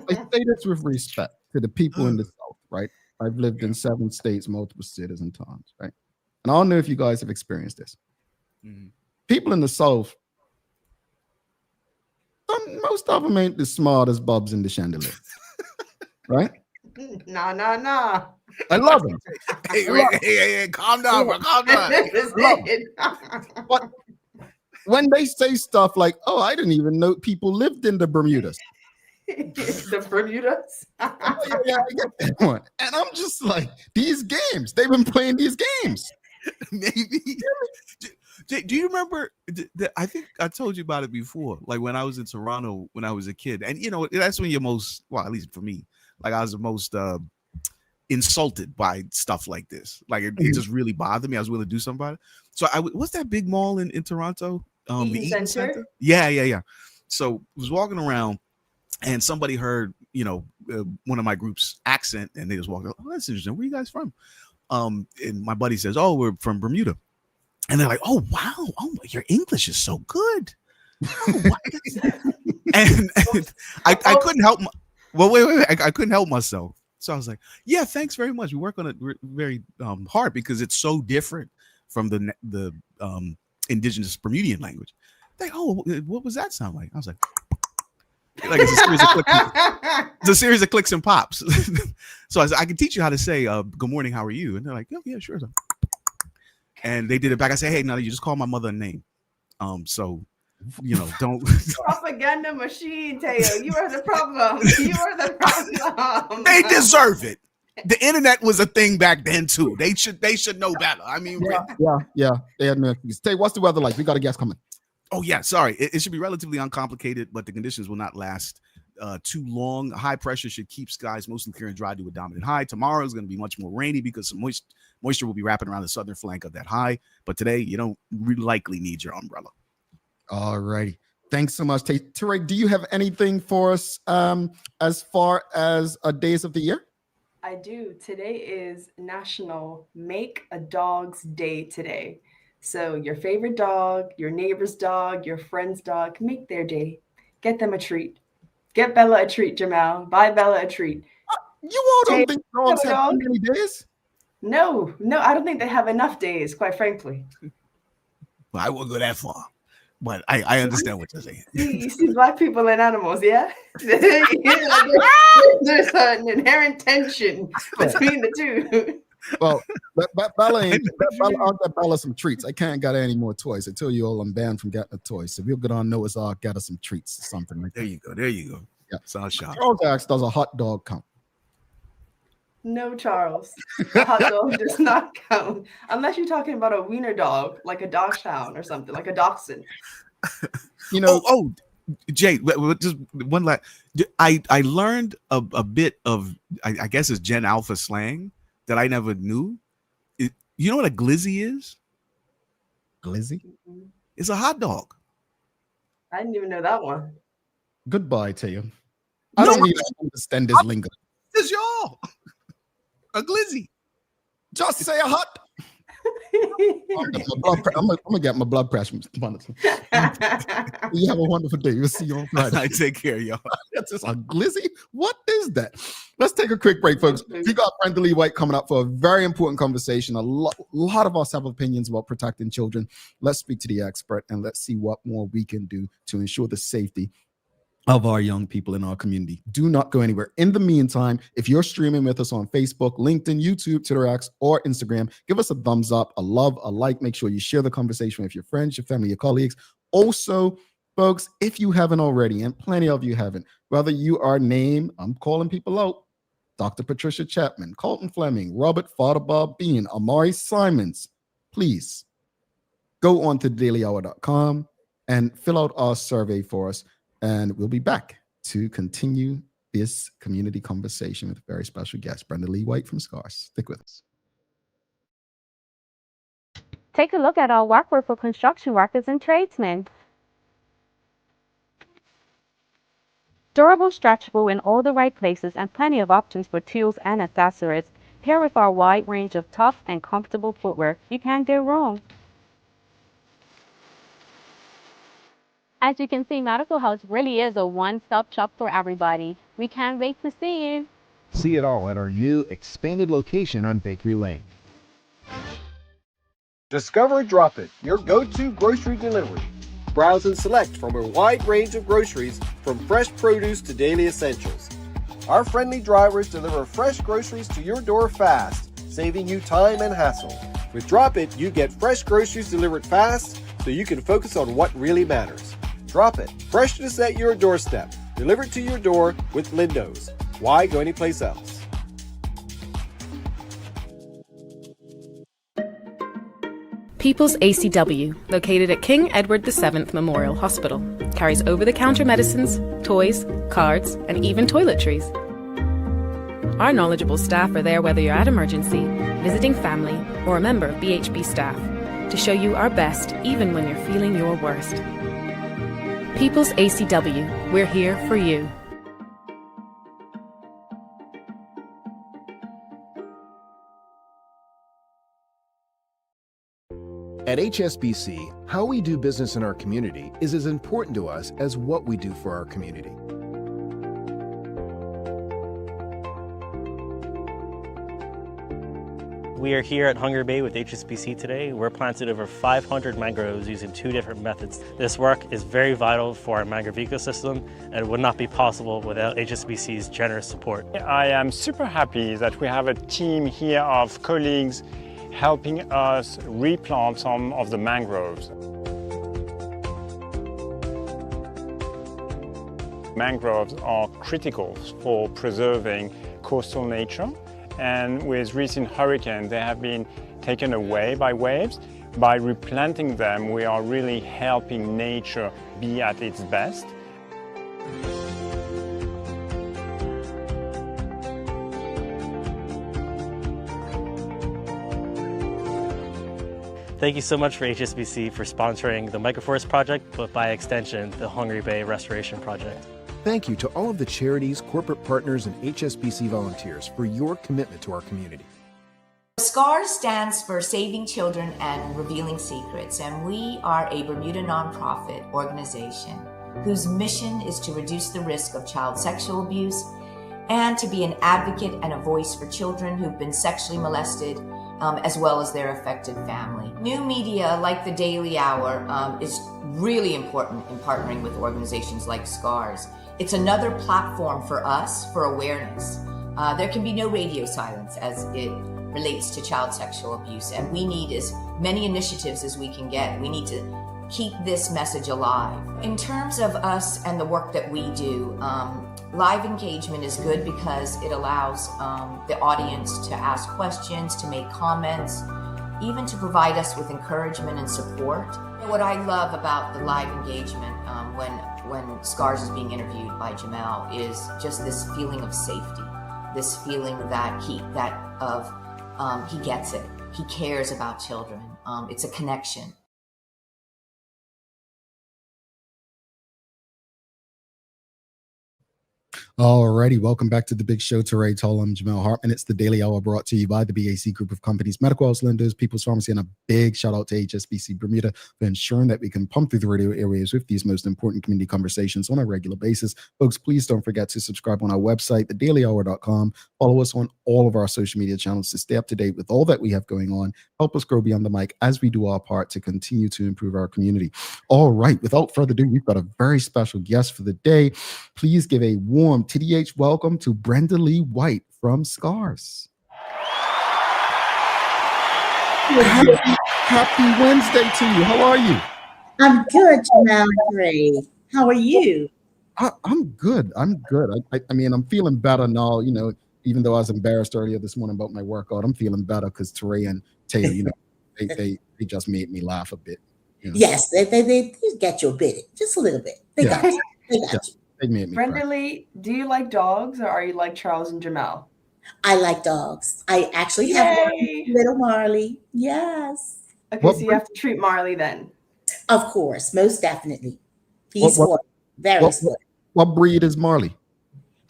I say this with respect to the people in the South, right? I've lived in 7 states, multiple cities and towns, right? And I don't know if you guys have experienced this. People in the South, most of them ain't the smartest bulbs in the chandelier, right? Nah. I love them. Hey, calm down, bro. Calm down. But when they say stuff like, "Oh, I didn't even know people lived in the Bermudas," the Bermudas. Yeah, I get that one. And I'm just like, these games, they've been playing these games. Maybe. Do you remember? I think I told you about it before. Like when I was in Toronto when I was a kid, and that's when you're most, well, at least for me, like I was the most insulted by stuff like this. Like it just really bothered me. I was willing to do something about it. So what's that big mall in Toronto? The Eaton Center. Yeah. So I was walking around, and somebody heard one of my group's accent, and they just walked up. Oh, that's interesting. Where are you guys from? And my buddy says, "Oh, we're from Bermuda." And they're like, "Oh, wow. Oh, your English is so good." Oh, and I couldn't help. Wait. I couldn't help myself. So I was like, "Yeah, thanks very much. We work on it very hard because it's so different from the indigenous Bermudian language." They're like, "Oh, what was that sound like?" I was like it's a series of clicks and pops. So I said, "I can teach you how to say good morning, how are you?" And they're like, "Oh, yeah, sure." And they did it back. I said, "Hey, now you just call my mother a name. So don't." Propaganda machine, Teo. You are the problem. You are the problem. They deserve it. The internet was a thing back then too. They should know better. I mean, yeah. They had no excuse. Tay, what's the weather like? We got a guest coming. Oh yeah, sorry. It should be relatively uncomplicated, but the conditions will not last too long. High pressure should keep skies mostly clear and dry to a dominant high. Tomorrow is going to be much more rainy because some moisture will be wrapping around the southern flank of that high. But today, you don't likely need your umbrella. All righty. Thanks so much, Tay. Tarek, do you have anything for us as far as days of the year? I do. Today is National Make a Dog's Day today. So your favorite dog, your neighbor's dog, your friend's dog, make their day. Get them a treat. Get Bella a treat, Jamal. Buy Bella a treat. You all don't think dogs have too many days? No, I don't think they have enough days, quite frankly. Well, I won't go that far, but I understand what you're saying. You see Black people and animals, yeah? There's an inherent tension between the two. Well, Bella I'll get Bella some treats. I can't get her any more toys. I tell you all I'm banned from getting a toy. So we'll get on Noah's Ark, get her some treats or something like that. There you go. Yeah. Sounds sharp. Charles asks, does a hot dog count? No, Charles. A hot dog does not count. Unless you're talking about a wiener dog, like a dachshund or something, like a dachshund. Jay, just one last. I learned a bit of, I guess it's Gen Alpha slang that I never knew. You know what a glizzy is? Glizzy? It's a hot dog. I didn't even know that one. Goodbye to you. I don't even understand this lingo. It's y'all. A glizzy. Just say a hot. I'm gonna get my blood pressure. You have a wonderful day. We'll see you on Friday. I take care, y'all. That's just a glizzy. What is that? Let's take a quick break, folks. We got Brendalee White coming up for a very important conversation. A lot of us have opinions about protecting children. Let's speak to the expert and let's see what more we can do to ensure the safety of our young people in our community. Do not go anywhere. In the meantime, if you're streaming with us on Facebook, LinkedIn, YouTube, Twitter X, or Instagram, give us a thumbs up, a love, a like. Make sure you share the conversation with your friends, your family, your colleagues. Also, folks, if you haven't already, and plenty of you haven't, whether you are named, I'm calling people out, Dr. Patricia Chapman, Colton Fleming, Robert Father Bob Bean, Amari Simons, please go on to dailyhour.com and fill out our survey for us. And we'll be back to continue this community conversation with a very special guest, Brendalee White from SCARS. Stick with us. Take a look at our workwear for construction workers and tradesmen. Durable, stretchable in all the right places, and plenty of options for tools and accessories. Here with our wide range of tough and comfortable footwear, you can't go wrong. As you can see, Medical House really is a one-stop shop for everybody. We can't wait to see you. See it all at our new expanded location on Bakery Lane. Discover Drop It, your go-to grocery delivery. Browse and select from a wide range of groceries, from fresh produce to daily essentials. Our friendly drivers deliver fresh groceries to your door fast, saving you time and hassle. With Drop It, you get fresh groceries delivered fast so you can focus on what really matters. Drop It, freshness at your doorstep, delivered to your door with Lindo's. Why go anyplace else? People's ACW, located at King Edward VII Memorial Hospital, carries over-the-counter medicines, toys, cards, and even toiletries. Our knowledgeable staff are there whether you're at emergency, visiting family, or a member of BHB staff, to show you our best even when you're feeling your worst. People's ACW, we're here for you. At HSBC, how we do business in our community is as important to us as what we do for our community. We are here at Hungary Bay with HSBC today. We're planted over 500 mangroves using 2 different methods. This work is very vital for our mangrove ecosystem and it would not be possible without HSBC's generous support. I am super happy that we have a team here of colleagues helping us replant some of the mangroves. Mangroves are critical for preserving coastal nature. And with recent hurricanes, they have been taken away by waves. By replanting them, we are really helping nature be at its best. Thank you so much for HSBC for sponsoring the Microforest Project, but by extension, the Hungary Bay Restoration Project. Thank you to all of the charities, corporate partners, and HSBC volunteers for your commitment to our community. SCARS stands for Saving Children and Revealing Secrets, and we are a Bermuda nonprofit organization whose mission is to reduce the risk of child sexual abuse and to be an advocate and a voice for children who've been sexually molested, as well as their affected family. New media like the Daily Hour is really important in partnering with organizations like SCARS. It's another platform for us for awareness. There can be no radio silence as it relates to child sexual abuse, and we need as many initiatives as we can get. We need to keep this message alive. In terms of us and the work that we do, live engagement is good because it allows the audience to ask questions, to make comments, even to provide us with encouragement and support. What I love about the live engagement when SCARS is being interviewed by Jamel is just this feeling of safety, this feeling that he gets it. He cares about children. It's a connection. Alrighty, welcome back to the big show. Teray Toll, I'm Jamel Hartman. It's the Daily Hour brought to you by the BAC Group of Companies, Medical House Lenders, People's Pharmacy, and a big shout out to HSBC Bermuda for ensuring that we can pump through the radio airwaves with these most important community conversations on a regular basis. Folks, please don't forget to subscribe on our website, thedailyhour.com. Follow us on all of our social media channels to stay up to date with all that we have going on. Help us grow beyond the mic as we do our part to continue to improve our community. All right, without further ado, we've got a very special guest for the day. Please give a warm TDH welcome to Brendalee White from SCARS. Happy Wednesday to you. How are you? I'm good, Jamel. How are you? I'm good. I'm good. I mean, I'm feeling better now, you know, even though I was embarrassed earlier this morning about my workout. I'm feeling better because Teray and Taya, you know, they just made me laugh a bit. You know? Yes, they get you a bit, just a little bit. They got you. They got you. They made me cry. Brendalee, do you like dogs or are you like Charles and Jamel? I like dogs. I actually have one little Marley. Yes. Okay, so you have to treat Marley then. Of course, most definitely. He's very spoiled. What breed is Marley?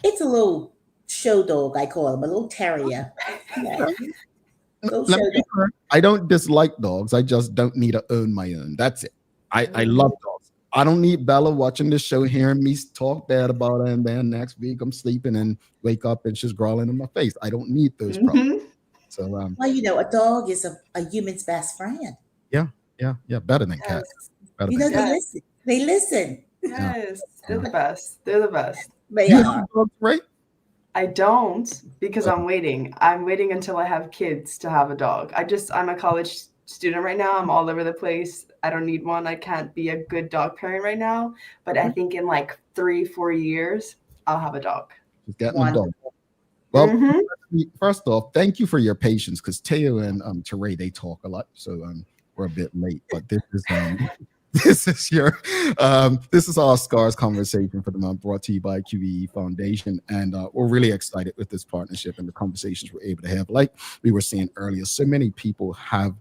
It's a little show dog, I call him, a little terrier. Yeah. I don't dislike dogs. I just don't need to own my own. That's it. I love dogs. I don't need Bella watching this show, hearing me talk bad about her, and then next week I'm sleeping and wake up and she's growling in my face. I don't need those problems. So, well, you know, a dog is a human's best friend. Yeah, better than cats. You know, they listen. Yes, they're the best. They're the best. They are. Right? I don't because I'm waiting. I'm waiting until I have kids to have a dog. I'm a college student right now. I'm all over the place. I don't need one. I can't be a good dog parent right now. But I think in like 3-4 years, I'll have a dog. Just getting a dog. Well, first off, thank you for your patience because Teo and Teray, they talk a lot. So we're a bit late. But this is this is our SCARS conversation for the month, brought to you by QBE Foundation, and we're really excited with this partnership and the conversations we're able to have. Like we were saying earlier, so many people have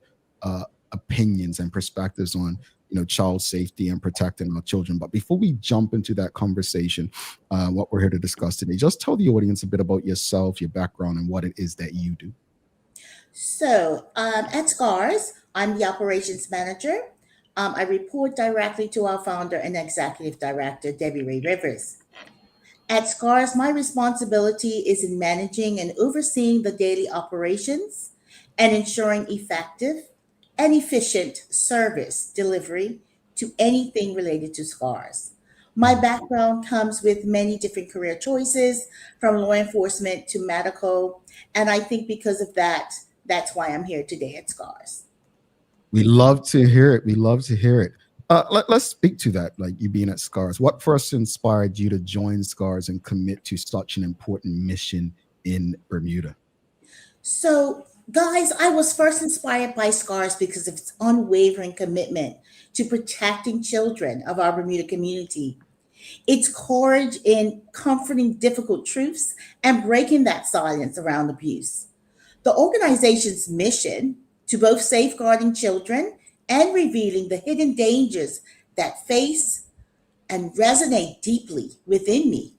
opinions and perspectives on, you know, child safety and protecting our children. But before we jump into that conversation, what we're here to discuss today, just tell the audience a bit about yourself, your background, and what it is that you do. So at SCARS, I'm the operations manager. I report directly to our founder and executive director, Debbie Ray Rivers. At SCARS, my responsibility is in managing and overseeing the daily operations and ensuring effective and efficient service delivery to anything related to SCARS. My background comes with many different career choices, from law enforcement to medical, and I think because of that, that's why I'm here today at SCARS. We love to hear it. We love to hear it. Let's speak to that, like you being at SCARS. What first inspired you to join SCARS and commit to such an important mission in Bermuda? So, guys, I was first inspired by SCARS because of its unwavering commitment to protecting children of our Bermuda community. Its courage in comforting difficult truths and breaking that silence around abuse. The organization's mission to both safeguarding children and revealing the hidden dangers that face and resonate deeply within me.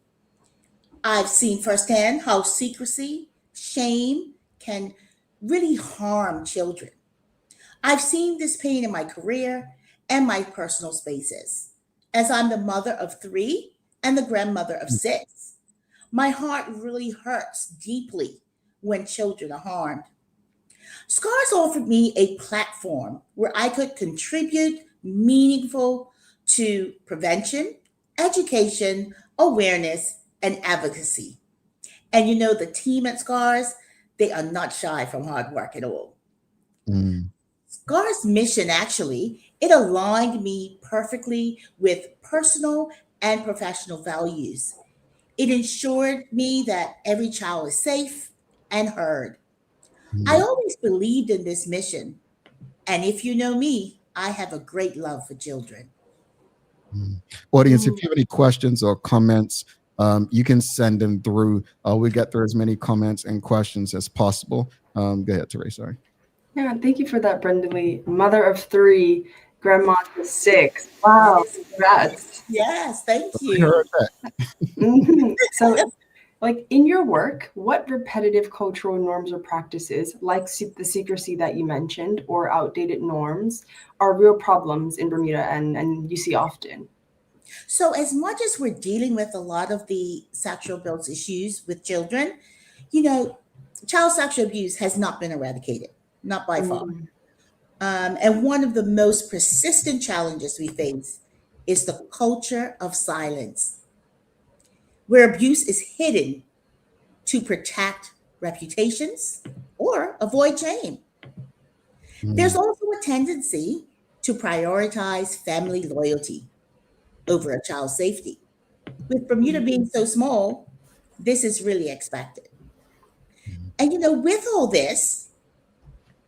I've seen firsthand how secrecy, shame can really harm children. I've seen this pain in my career and my personal spaces. As I'm the mother of 3 and the grandmother of 6, my heart really hurts deeply when children are harmed. SCARS offered me a platform where I could contribute meaningful to prevention, education, awareness, and advocacy. And you know, the team at SCARS, they are not shy from hard work at all. SCARS' mission, actually, it aligned me perfectly with personal and professional values. It ensured me that every child is safe and heard. I always believed in this mission. And if you know me, I have a great love for children. Audience, if you have any questions or comments, you can send them through. We'll get through as many comments and questions as possible. Go ahead, Teray, sorry. Yeah, thank you for that, Brendalee. Mother of 3 Grandma to 6. Wow, congrats. Yes, thank I heard you. that. So, like in your work, what repetitive cultural norms or practices, like the secrecy that you mentioned, or outdated norms, are real problems in Bermuda and you see often? So, as much as we're dealing with a lot of the sexual abuse issues with children, you know, child sexual abuse has not been eradicated, not by far. Mm. And one of the most persistent challenges we face is the culture of silence, where abuse is hidden to protect reputations or avoid shame. There's also a tendency to prioritize family loyalty over a child's safety. With Bermuda being so small, this is really expected. And with all this,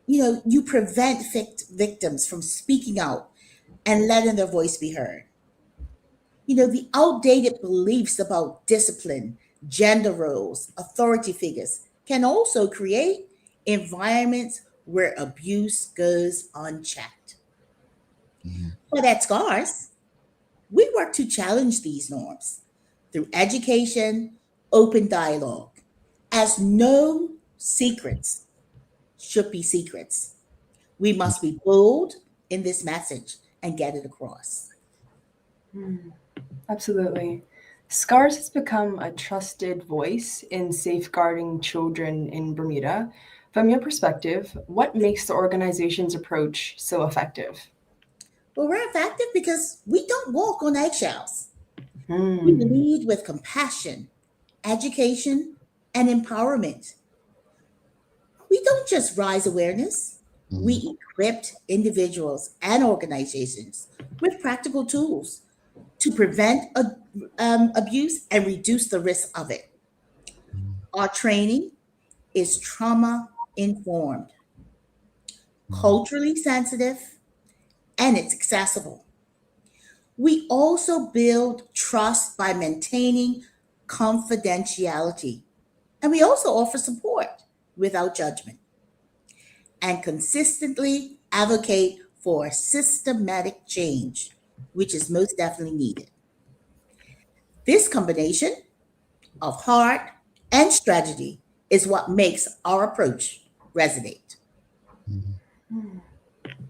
you prevent victims from speaking out and letting their voice be heard. The outdated beliefs about discipline, gender roles, authority figures can also create environments where abuse goes unchecked. But at SCARS, we work to challenge these norms through education, open dialogue, as no secrets should be secrets. We must be bold in this message and get it across. Absolutely. SCARS has become a trusted voice in safeguarding children in Bermuda. From your perspective, what makes the organization's approach so effective? Well, we're effective because we don't walk on eggshells. We Hmm. lead with compassion, education, and empowerment. We don't just raise awareness, we equip individuals and organizations with practical tools to prevent abuse and reduce the risk of it. Our training is trauma informed, culturally sensitive, and it's accessible. We also build trust by maintaining confidentiality, and we also offer support without judgment and consistently advocate for systematic change, which is most definitely needed. This combination of heart and strategy is what makes our approach resonate.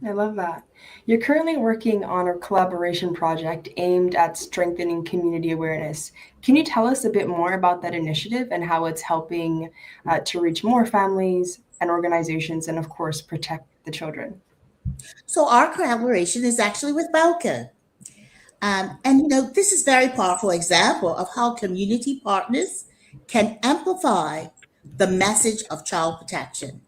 I love that. You're currently working on a collaboration project aimed at strengthening community awareness. Can you tell us a bit more about that initiative and how it's helping to reach more families and organizations and, of course, protect the children? So, our collaboration is actually with Balco. And this is a very powerful example of how community partners can amplify the message of child protection.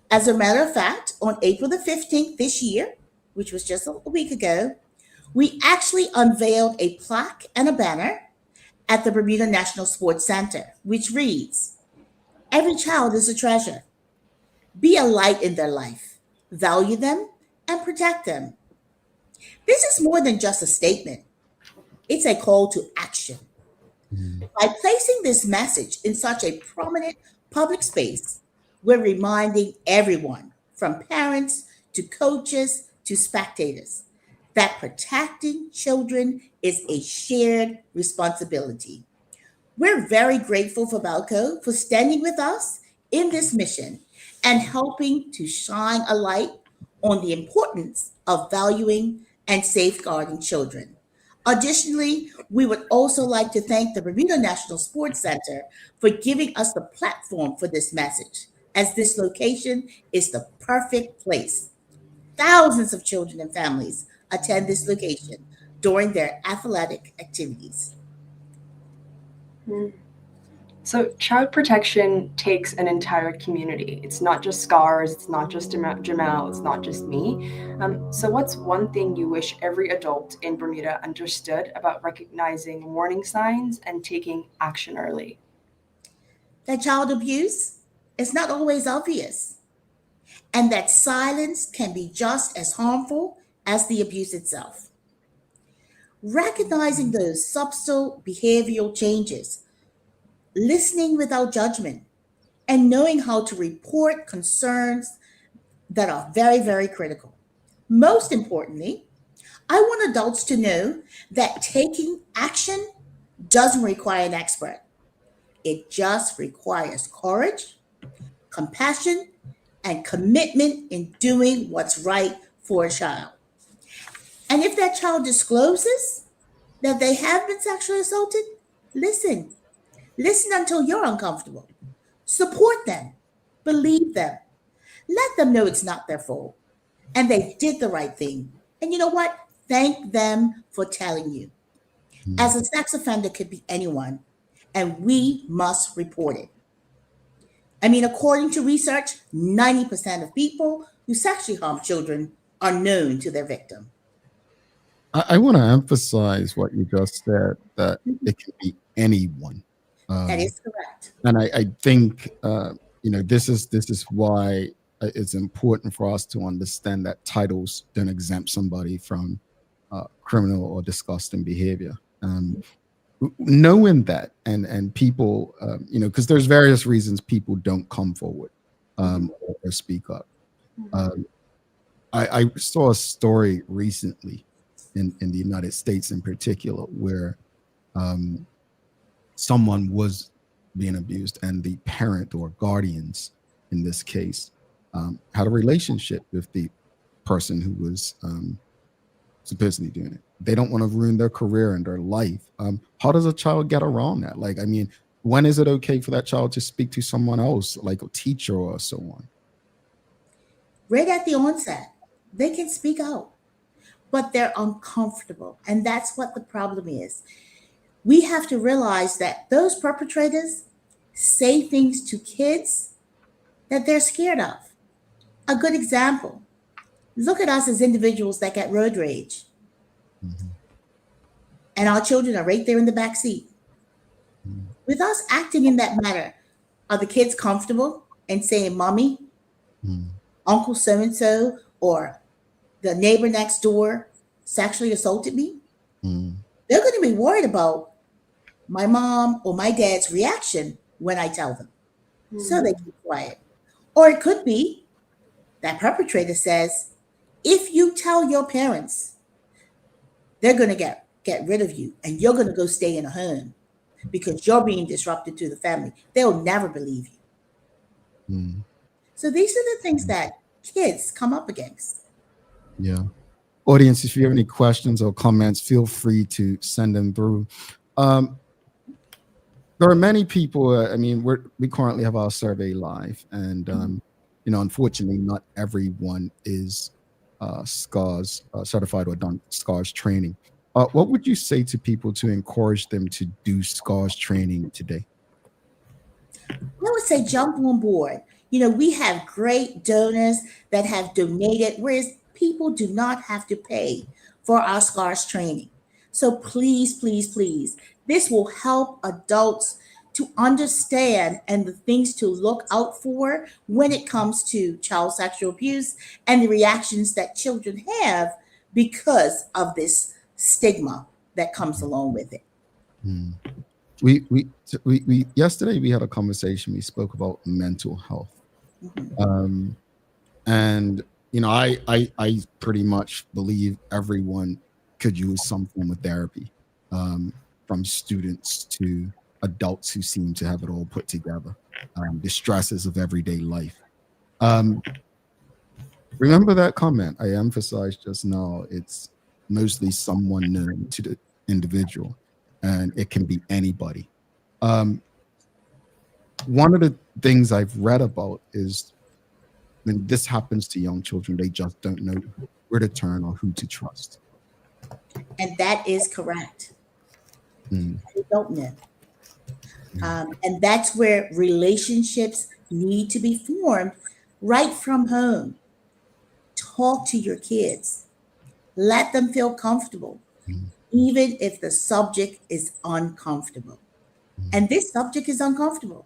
As a matter of fact, on April the 15th this year, which was just a week ago, we actually unveiled a plaque and a banner at the Bermuda National Sports Center, which reads, "Every child is a treasure. Be a light in their life, value them, and protect them." This is more than just a statement, it's a call to action. By placing this message in such a prominent public space, we're reminding everyone, from parents to coaches to spectators, that protecting children is a shared responsibility. We're very grateful for Balco for standing with us in this mission and helping to shine a light on the importance of valuing and safeguarding children. Additionally, we would also like to thank the Bermuda National Sports Center for giving us the platform for this message, as this location is the perfect place. Thousands of children and families attend this location during their athletic activities. So, child protection takes an entire community. It's not just SCARS, it's not just Jamal, it's not just me. So, what's one thing you wish every adult in Bermuda understood about recognizing warning signs and taking action early? That child abuse is not always obvious, and that silence can be just as harmful as the abuse itself. Recognizing those subtle behavioral changes, listening without judgment, and knowing how to report concerns that are very, very critical. Most importantly, I want adults to know that taking action doesn't require an expert. It just requires courage, compassion, and commitment in doing what's right for a child. And if that child discloses that they have been sexually assaulted, listen. Listen until you're uncomfortable. Support them. Believe them. Let them know it's not their fault and they did the right thing. And you know what? Thank them for telling you. As a sex offender could be anyone, and we must report it. I mean, according to research, 90% of people who sexually harm children are known to their victim. I want to emphasize what you just said, that it can be anyone. That is correct. And I think this is why it's important for us to understand that titles don't exempt somebody from criminal or disgusting behavior. Knowing that, and people, because there's various reasons people don't come forward or speak up. I saw a story recently in the United States in particular where someone was being abused, and the parent or guardians in this case had a relationship with the person who was supposedly doing it. They don't want to ruin their career and their life. How does a child get around that? Like, I mean, when is it okay for that child to speak to someone else, like a teacher or so on? Right at the onset, they can speak out, but they're uncomfortable. And that's what the problem is. We have to realize that those perpetrators say things to kids that they're scared of. A good example, look at us as individuals that get road rage. And our children are right there in the back seat. With us acting in that manner, are the kids comfortable in saying, Mommy, Uncle so-and-so, or the neighbor next door sexually assaulted me? They're going to be worried about my mom or my dad's reaction when I tell them. So they keep quiet. Or it could be that perpetrator says, if you tell your parents, they're going to get rid of you and you're going to go stay in a home because you're being disruptive to the family. They'll never believe you. So these are the things that kids come up against. Yeah. Audience, if you have any questions or comments, feel free to send them through. There are many people, we currently have our survey live, and unfortunately, not everyone is SCARS certified or done SCARS training. What would you say to people to encourage them to do SCARS training today? I would say jump on board. We have great donors that have donated, whereas people do not have to pay for our SCARS training. So please, please, please, this will help adults to understand and the things to look out for when it comes to child sexual abuse and the reactions that children have because of this stigma that comes along with it. We yesterday we had a conversation. We spoke about mental health, and I pretty much believe everyone could use some form of therapy, from students to adults who seem to have it all put together, the stresses of everyday life. Remember that comment I emphasized just now? It's mostly someone known to the individual, and it can be anybody. One of the things I've read about is when this happens to young children, they just don't know where to turn or who to trust. And that is correct. They don't know. And that's where relationships need to be formed right from home. Talk to your kids. Let them feel comfortable, even if the subject is uncomfortable. And this subject is uncomfortable.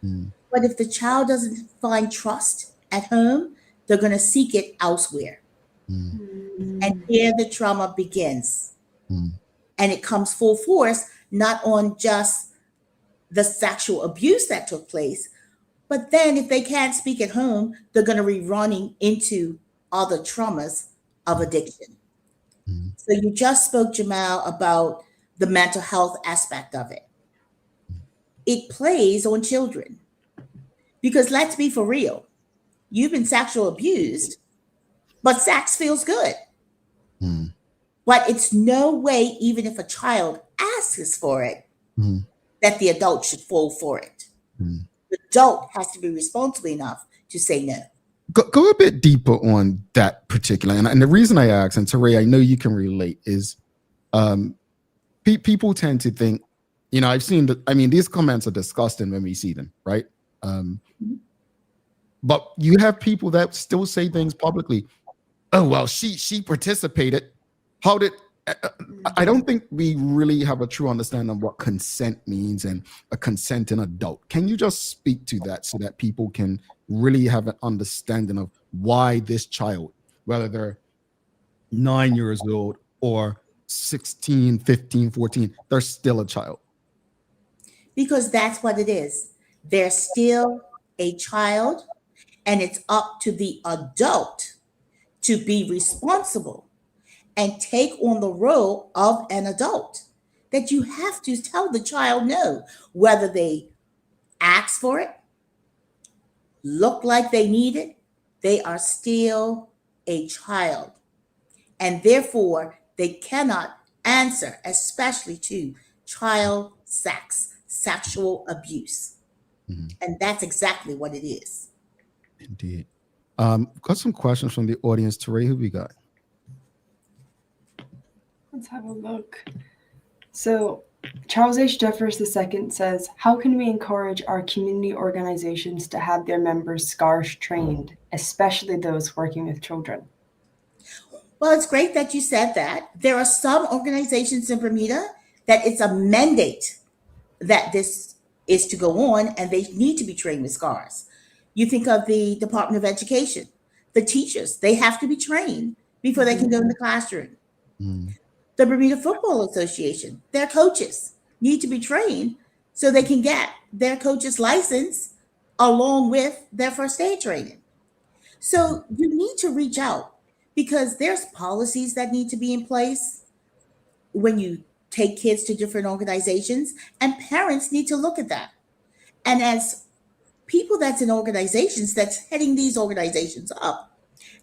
But if the child doesn't find trust at home, they're going to seek it elsewhere. And here the trauma begins. And it comes full force, not on just the sexual abuse that took place, but then if they can't speak at home, they're going to be running into other traumas of addiction. So you just spoke, Jamal, about the mental health aspect of it. It plays on children because let's be for real. You've been sexual abused, but sex feels good. But it's no way, even if a child asks for it, that the adult should fall for it. The adult has to be responsible enough to say no. Go a bit deeper on that particular, and the reason I ask, and Teray, I know you can relate, is people tend to think, I've seen that. I mean, these comments are disgusting when we see them, right? But you have people that still say things publicly. Oh well, she participated. How did? I don't think we really have a true understanding of what consent means and a consenting adult. Can you just speak to that so that people can really have an understanding of why this child, whether they're 9 years old or 16, 15, 14, they're still a child? Because that's what it is. They're still a child, and it's up to the adult to be responsible and take on the role of an adult. That you have to tell the child no, whether they ask for it, look like they need it, they are still a child. And therefore, they cannot answer, especially to child sex, sexual abuse. And that's exactly what it is. Indeed. Got some questions from the audience. Teray, who we got? Let's have a look. So Charles H. Jeffers II says, how can we encourage our community organizations to have their members SCARS trained, especially those working with children? Well, it's great that you said that. There are some organizations in Bermuda that it's a mandate that this is to go on, and they need to be trained with SCARS. You think of the Department of Education, the teachers, they have to be trained before they can go in the classroom. The Bermuda Football Association, their coaches need to be trained so they can get their coach's license along with their first aid training. So you need to reach out because there's policies that need to be in place when you take kids to different organizations, and parents need to look at that. And as people that's in organizations that's heading these organizations up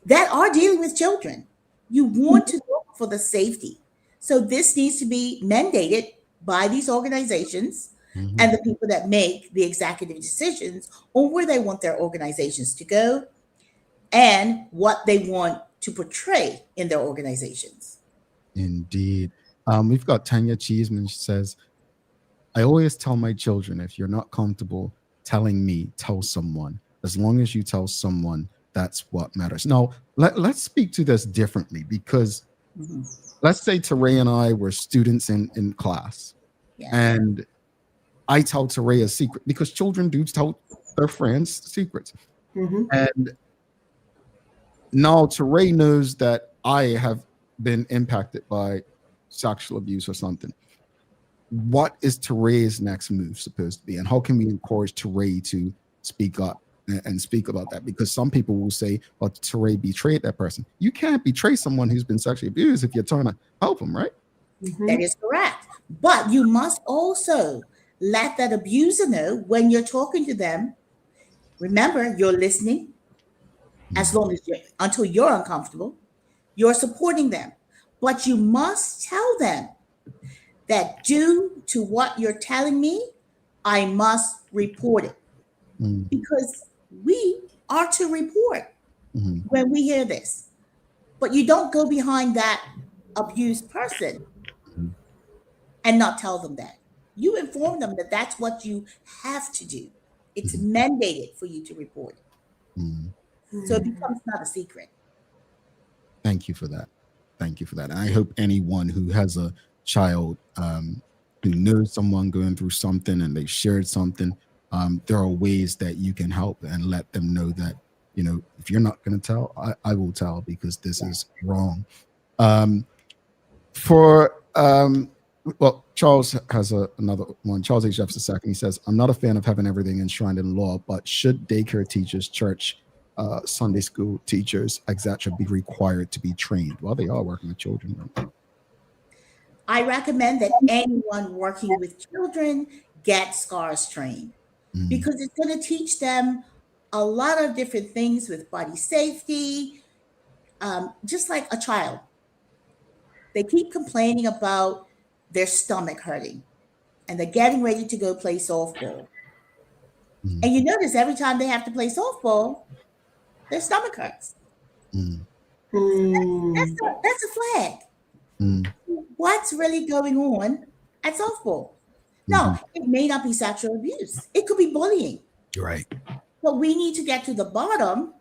that are dealing with children, you want to look for the safety. So this needs to be mandated by these organizations and the people that make the executive decisions on where they want their organizations to go and what they want to portray in their organizations. Indeed. We've got Tanya Cheeseman. She says, I always tell my children, if you're not comfortable telling me, tell someone. As long as you tell someone, that's what matters. Now, let's speak to this differently because let's say Teray and I were students in class, and I tell Teray a secret because children do tell their friends secrets. And now Teray knows that I have been impacted by sexual abuse or something. What is Teray's next move supposed to be? And how can we encourage Teray to speak up and speak about that? Because some people will say, well, Teray betrayed that person. You can't betray someone who's been sexually abused if you're trying to help them, right? That is correct. But you must also let that abuser know when you're talking to them. Remember, you're listening as long as until you're uncomfortable. You're supporting them. But you must tell them that due to what you're telling me, I must report it. Because we are to report when we hear this. But you don't go behind that abused person and not tell them that. You inform them that that's what you have to do. It's mandated for you to report it. So it becomes not a secret. Thank you for that. Thank you for that. And I hope anyone who has a child who knows someone going through something and they've shared something, there are ways that you can help and let them know that, if you're not going to tell, I will tell because this is wrong. Well, Charles has another one. Charles H. Jeffs II. He says, I'm not a fan of having everything enshrined in law, but should daycare teachers, church Sunday school teachers, etc., be required to be trained? Well, they are working with children. I recommend that anyone working with children get SCARS trained because it's going to teach them a lot of different things with body safety, just like a child. They keep complaining about their stomach hurting and they're getting ready to go play softball. And you notice every time they have to play softball, their stomach hurts. That's a flag. What's really going on at softball? No, it may not be sexual abuse. It could be bullying. You're right. But we need to get to the bottom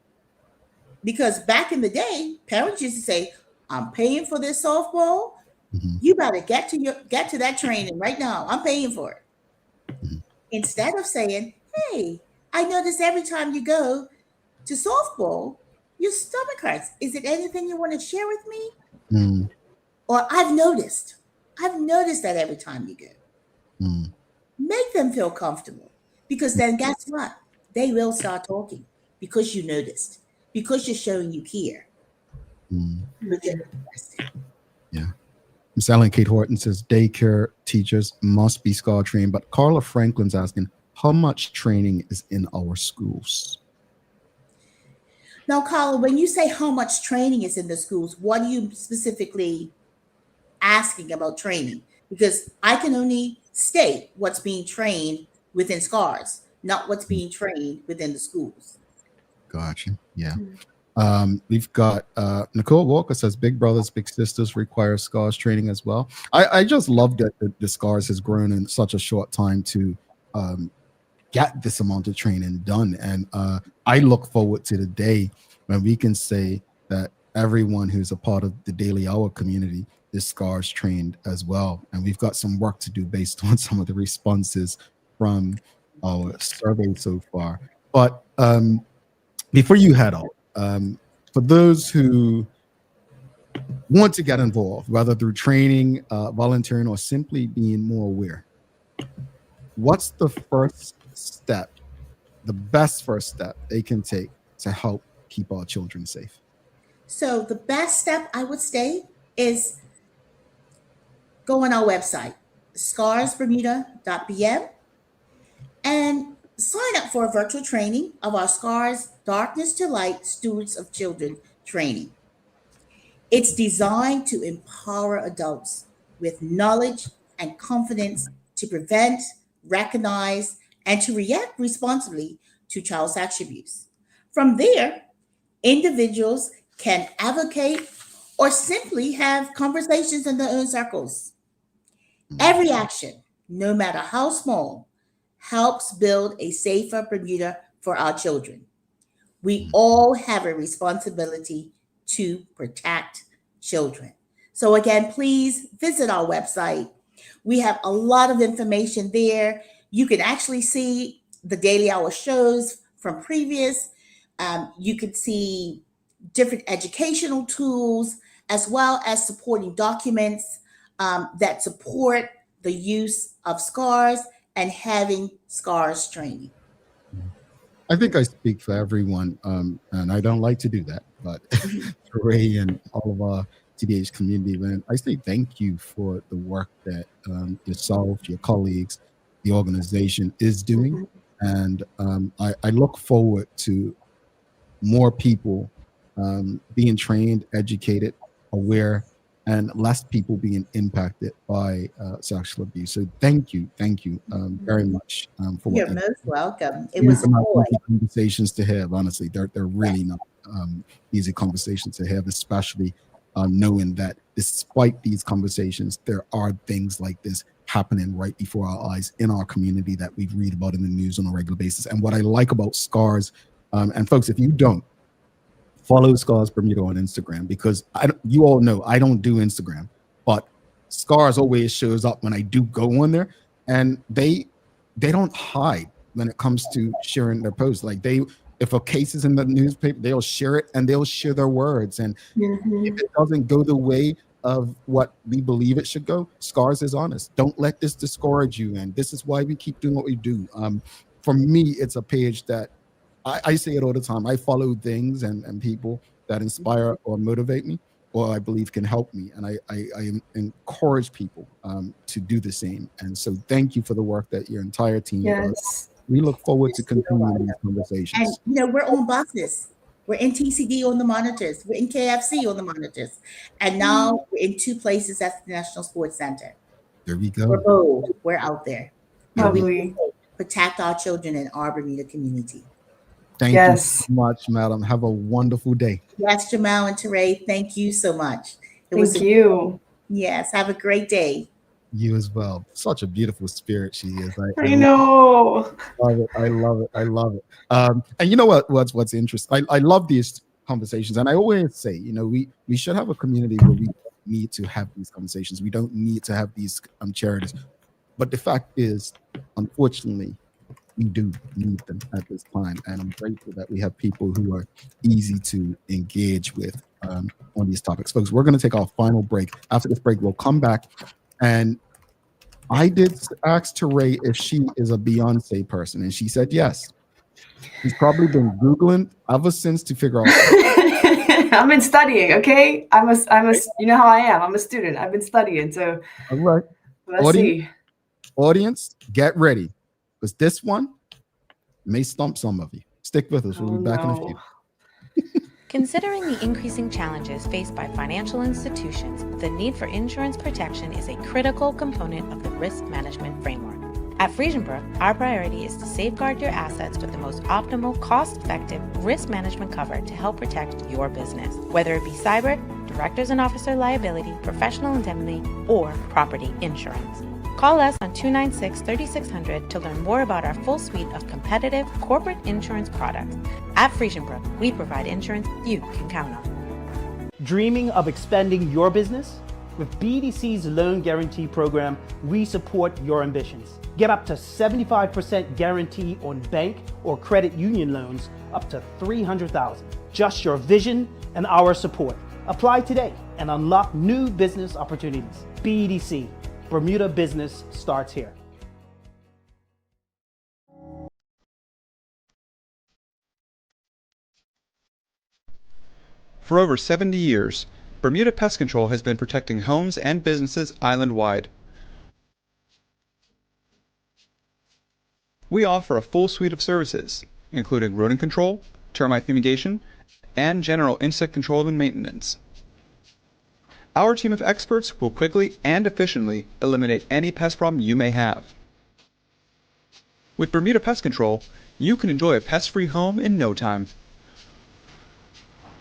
because back in the day, parents used to say, I'm paying for this softball. You better get to that training right now. I'm paying for it. Instead of saying, hey, I notice every time you go to softball, your stomach hurts. Is it anything you want to share with me? Or I've noticed that every time you go. Make them feel comfortable because then guess what? They will start talking because you noticed, because you're showing you care. Yeah. Miss Ellen Kate Horton says daycare teachers must be SCAR trained, but Carla Franklin's asking, how much training is in our schools? Now, Carla, when you say how much training is in the schools, what are you specifically asking about training? Because I can only state what's being trained within SCARS, not what's being trained within the schools. Gotcha. Yeah. We've got Nicole Walker says Big Brothers, Big Sisters require SCARS training as well. I just love that the SCARS has grown in such a short time to get this amount of training done. And I look forward to the day when we can say that everyone who's a part of the Daily Hour community is SCARS trained as well. And we've got some work to do based on some of the responses from our survey so far. But before you head out, for those who want to get involved, whether through training, volunteering, or simply being more aware, what's the first step, the best first step they can take to help keep our children safe? So the best step I would say is go on our website, scarsbermuda.bm, and sign up for a virtual training of our SCARS Darkness to Light Stewards of Children training. It's designed to empower adults with knowledge and confidence to prevent, recognize, and to react responsibly to child sex abuse. From there, individuals can advocate or simply have conversations in their own circles. Every action, no matter how small, helps build a safer Bermuda for our children. We all have a responsibility to protect children. So again, please visit our website. We have a lot of information there. You can actually see the Daily Hour shows from previous. You can see different educational tools, as well as supporting documents that support the use of SCARS and having SCARS training. I think I speak for everyone, and I don't like to do that, but Ray and all of our TDH community, man, I say thank you for the work that yourself, your colleagues, the organization is doing. And I look forward to more people being trained, educated, aware, and less people being impacted by sexual abuse. So thank you very much for You're what most welcome. It was a joy. conversations to have. Honestly, they're really not easy conversations to have, especially knowing that despite these conversations, there are things like this happening right before our eyes in our community that we read about in the news on a regular basis. And what I like about SCARS, and folks, if you don't, follow SCARS Bermuda on Instagram, because you all know I don't do Instagram, but SCARS always shows up when I do go on there, and they don't hide when it comes to sharing their posts. Like if a case is in the newspaper, they'll share it and they'll share their words. And if it doesn't go the way of what we believe it should go, SCARS is honest. Don't let this discourage you. And this is why we keep doing what we do. For me, it's a page that I say it all the time. I follow things and people that inspire or motivate me, or I believe can help me. And I encourage people to do the same. And so thank you for the work that your entire team does. Yes. We look forward to continuing these conversations. And we're on buses. We're in TCD on the monitors. We're in KFC on the monitors. And now we're in 2 places at the National Sports Center. There we We're go. bold. We're out there. Lovely. Protect our children in our Bermuda community. Thank you so much, madam. Have a wonderful day. Yes, Jamal and Teray, thank you so much. Thank you. Yes, have a great day. You as well. Such a beautiful spirit she is. I know. Love it. I love it. I love it. And you know what's interesting? I love these conversations, and I always say, you know, we should have a community where we need to have these conversations. We don't need to have these charities. But the fact is, unfortunately, we do need them at this time. And I'm grateful that we have people who are easy to engage with on these topics. Folks, we're going to take our final break. After this break, we'll come back. And I did ask Teray if she is a Beyonce person, and she said yes. She's probably been Googling ever since to figure out. I've been studying, okay? I'm a, you know how I am. I'm a student. I've been studying, so. All right. Let's see. Audience, get ready, because this one may stump some of you. Stick with us. We'll be back in a few. Considering the increasing challenges faced by financial institutions, the need for insurance protection is a critical component of the risk management framework. At Friesenbrook, our priority is to safeguard your assets with the most optimal, cost-effective risk management cover to help protect your business, whether it be cyber, directors and officer liability, professional indemnity, or property insurance. Call us on 296-3600 to learn more about our full suite of competitive corporate insurance products. At Friesenbrook, we provide insurance you can count on. Dreaming of expanding your business? With BDC's Loan Guarantee Program, we support your ambitions. Get up to 75% guarantee on bank or credit union loans up to $300,000. Just your vision and our support. Apply today and unlock new business opportunities. BDC. Bermuda business starts here. For over 70 years, Bermuda Pest Control has been protecting homes and businesses island-wide. We offer a full suite of services, including rodent control, termite fumigation, and general insect control and maintenance. Our team of experts will quickly and efficiently eliminate any pest problem you may have. With Bermuda Pest Control, you can enjoy a pest-free home in no time.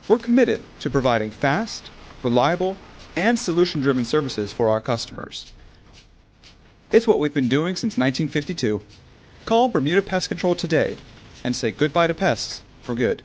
We're committed to providing fast, reliable, and solution-driven services for our customers. It's what we've been doing since 1952. Call Bermuda Pest Control today and say goodbye to pests for good.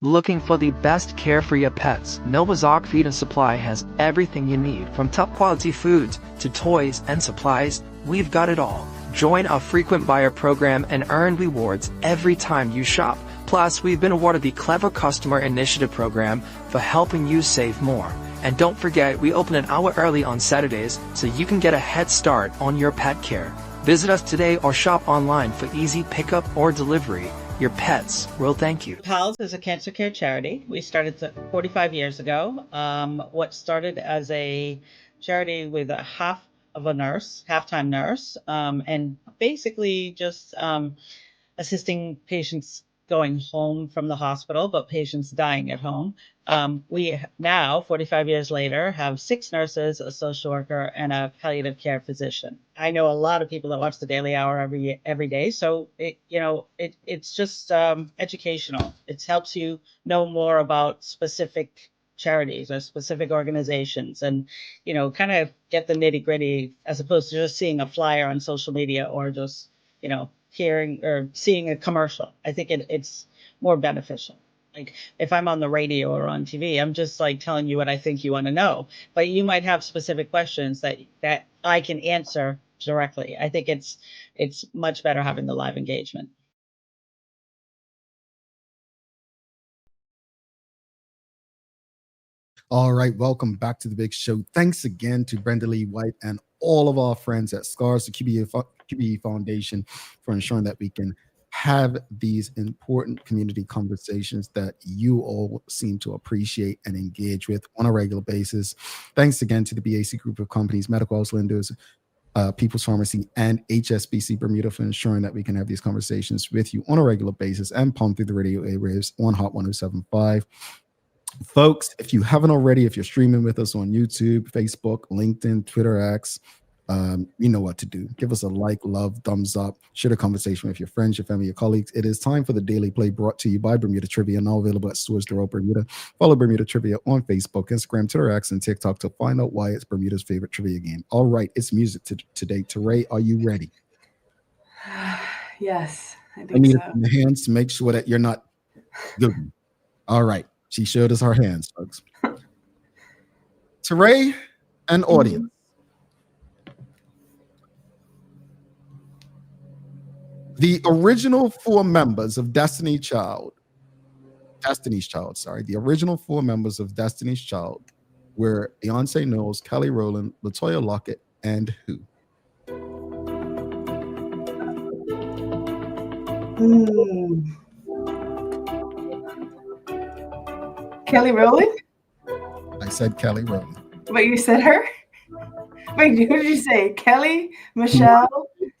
Looking for the best care for your pets? Novazog Feed and Supply has everything you need, from top quality foods to toys and supplies. We've got it all. Join our frequent buyer program and earn rewards every time you shop. Plus, we've been awarded the Clever Customer Initiative program for helping you save more. And don't forget, we open an hour early on Saturdays so you can get a head start on your pet care. Visit us today or shop online for easy pickup or delivery. Your pets will thank you. PALS is a cancer care charity. We started 45 years ago. What started as a charity with a half-time nurse, and basically just assisting patients going home from the hospital, but patients dying at home. We now, 45 years later, have 6 nurses, a social worker, and a palliative care physician. I know a lot of people that watch the Daily Hour every day, so it's just educational. It helps you know more about specific charities or specific organizations, and kind of get the nitty gritty as opposed to just seeing a flyer on social media or just hearing or seeing a commercial. I think it's more beneficial. Like if I'm on the radio or on TV, I'm just like telling you what I think you want to know, but you might have specific questions that I can answer directly. I think it's much better having the live engagement. All right, welcome back to the big show. Thanks again to Brendalee White and all of our friends at SCARS, the QBE Foundation, for ensuring that we can have these important community conversations that you all seem to appreciate and engage with on a regular basis. Thanks again to the BAC group of companies, Medical House Lenders, People's Pharmacy, and HSBC Bermuda for ensuring that we can have these conversations with you on a regular basis and pump through the radio airwaves on Hot 107.5. Folks, if you haven't already, if you're streaming with us on YouTube, Facebook, LinkedIn, Twitter, X, you know what to do. Give us a like, love, thumbs up, share the conversation with your friends, your family, your colleagues. It is time for the Daily Play, brought to you by Bermuda Trivia, now available at stores throughout Bermuda. Follow Bermuda Trivia on Facebook, Instagram, Twitter, X, and TikTok to find out why it's Bermuda's favorite trivia game. All right, it's music today. Teray, are you ready? Yes, I think I need so. it in the hands to make sure that you're not good. All right. She showed us her hands, folks. Teray and audience. The original four members of Destiny's Child, the original four members of Destiny's Child were Beyonce Knowles, Kelly Rowland, LaToya Luckett, and who? Kelly Rowland? I said Kelly Rowland. But you said her? Wait, who did you say? Kelly? Michelle?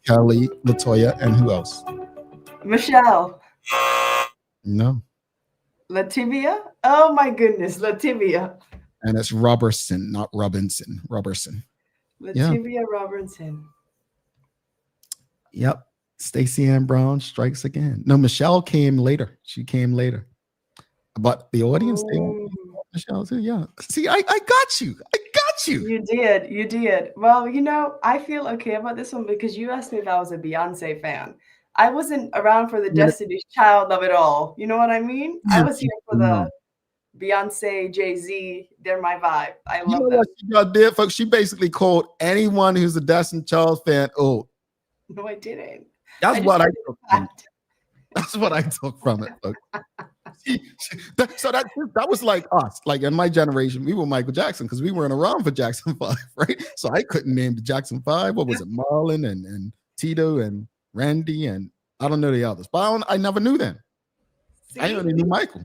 Kelly, LaToya, and who else? Michelle. No. Lativia? Oh my goodness, Lativia. And it's Robertson, not Robinson. Robertson. Lativia Robertson. Yep. Stacey Ann Brown strikes again. No, Michelle came later. She came later. But the audience, they want Michelle too. Yeah. See, I got you. I got you. You did. You did. Well, you know, I feel okay about this one because you asked me if I was a Beyonce fan. I wasn't around for the Destiny's Child of it all. You know what I mean? I was here for the Beyonce, Jay-Z. They're my vibe. I love them. What she did, folks? She basically called anyone who's a Destiny's Child fan old. No, I didn't. That's what I took from it. That's what I took from it, folks. So that was like us, like in my generation, we were Michael Jackson because we weren't around for Jackson 5, right? So I couldn't name the Jackson 5. What was it? Marlon and Tito and Randy and I don't know the others, but I never knew them. See? I only knew Michael.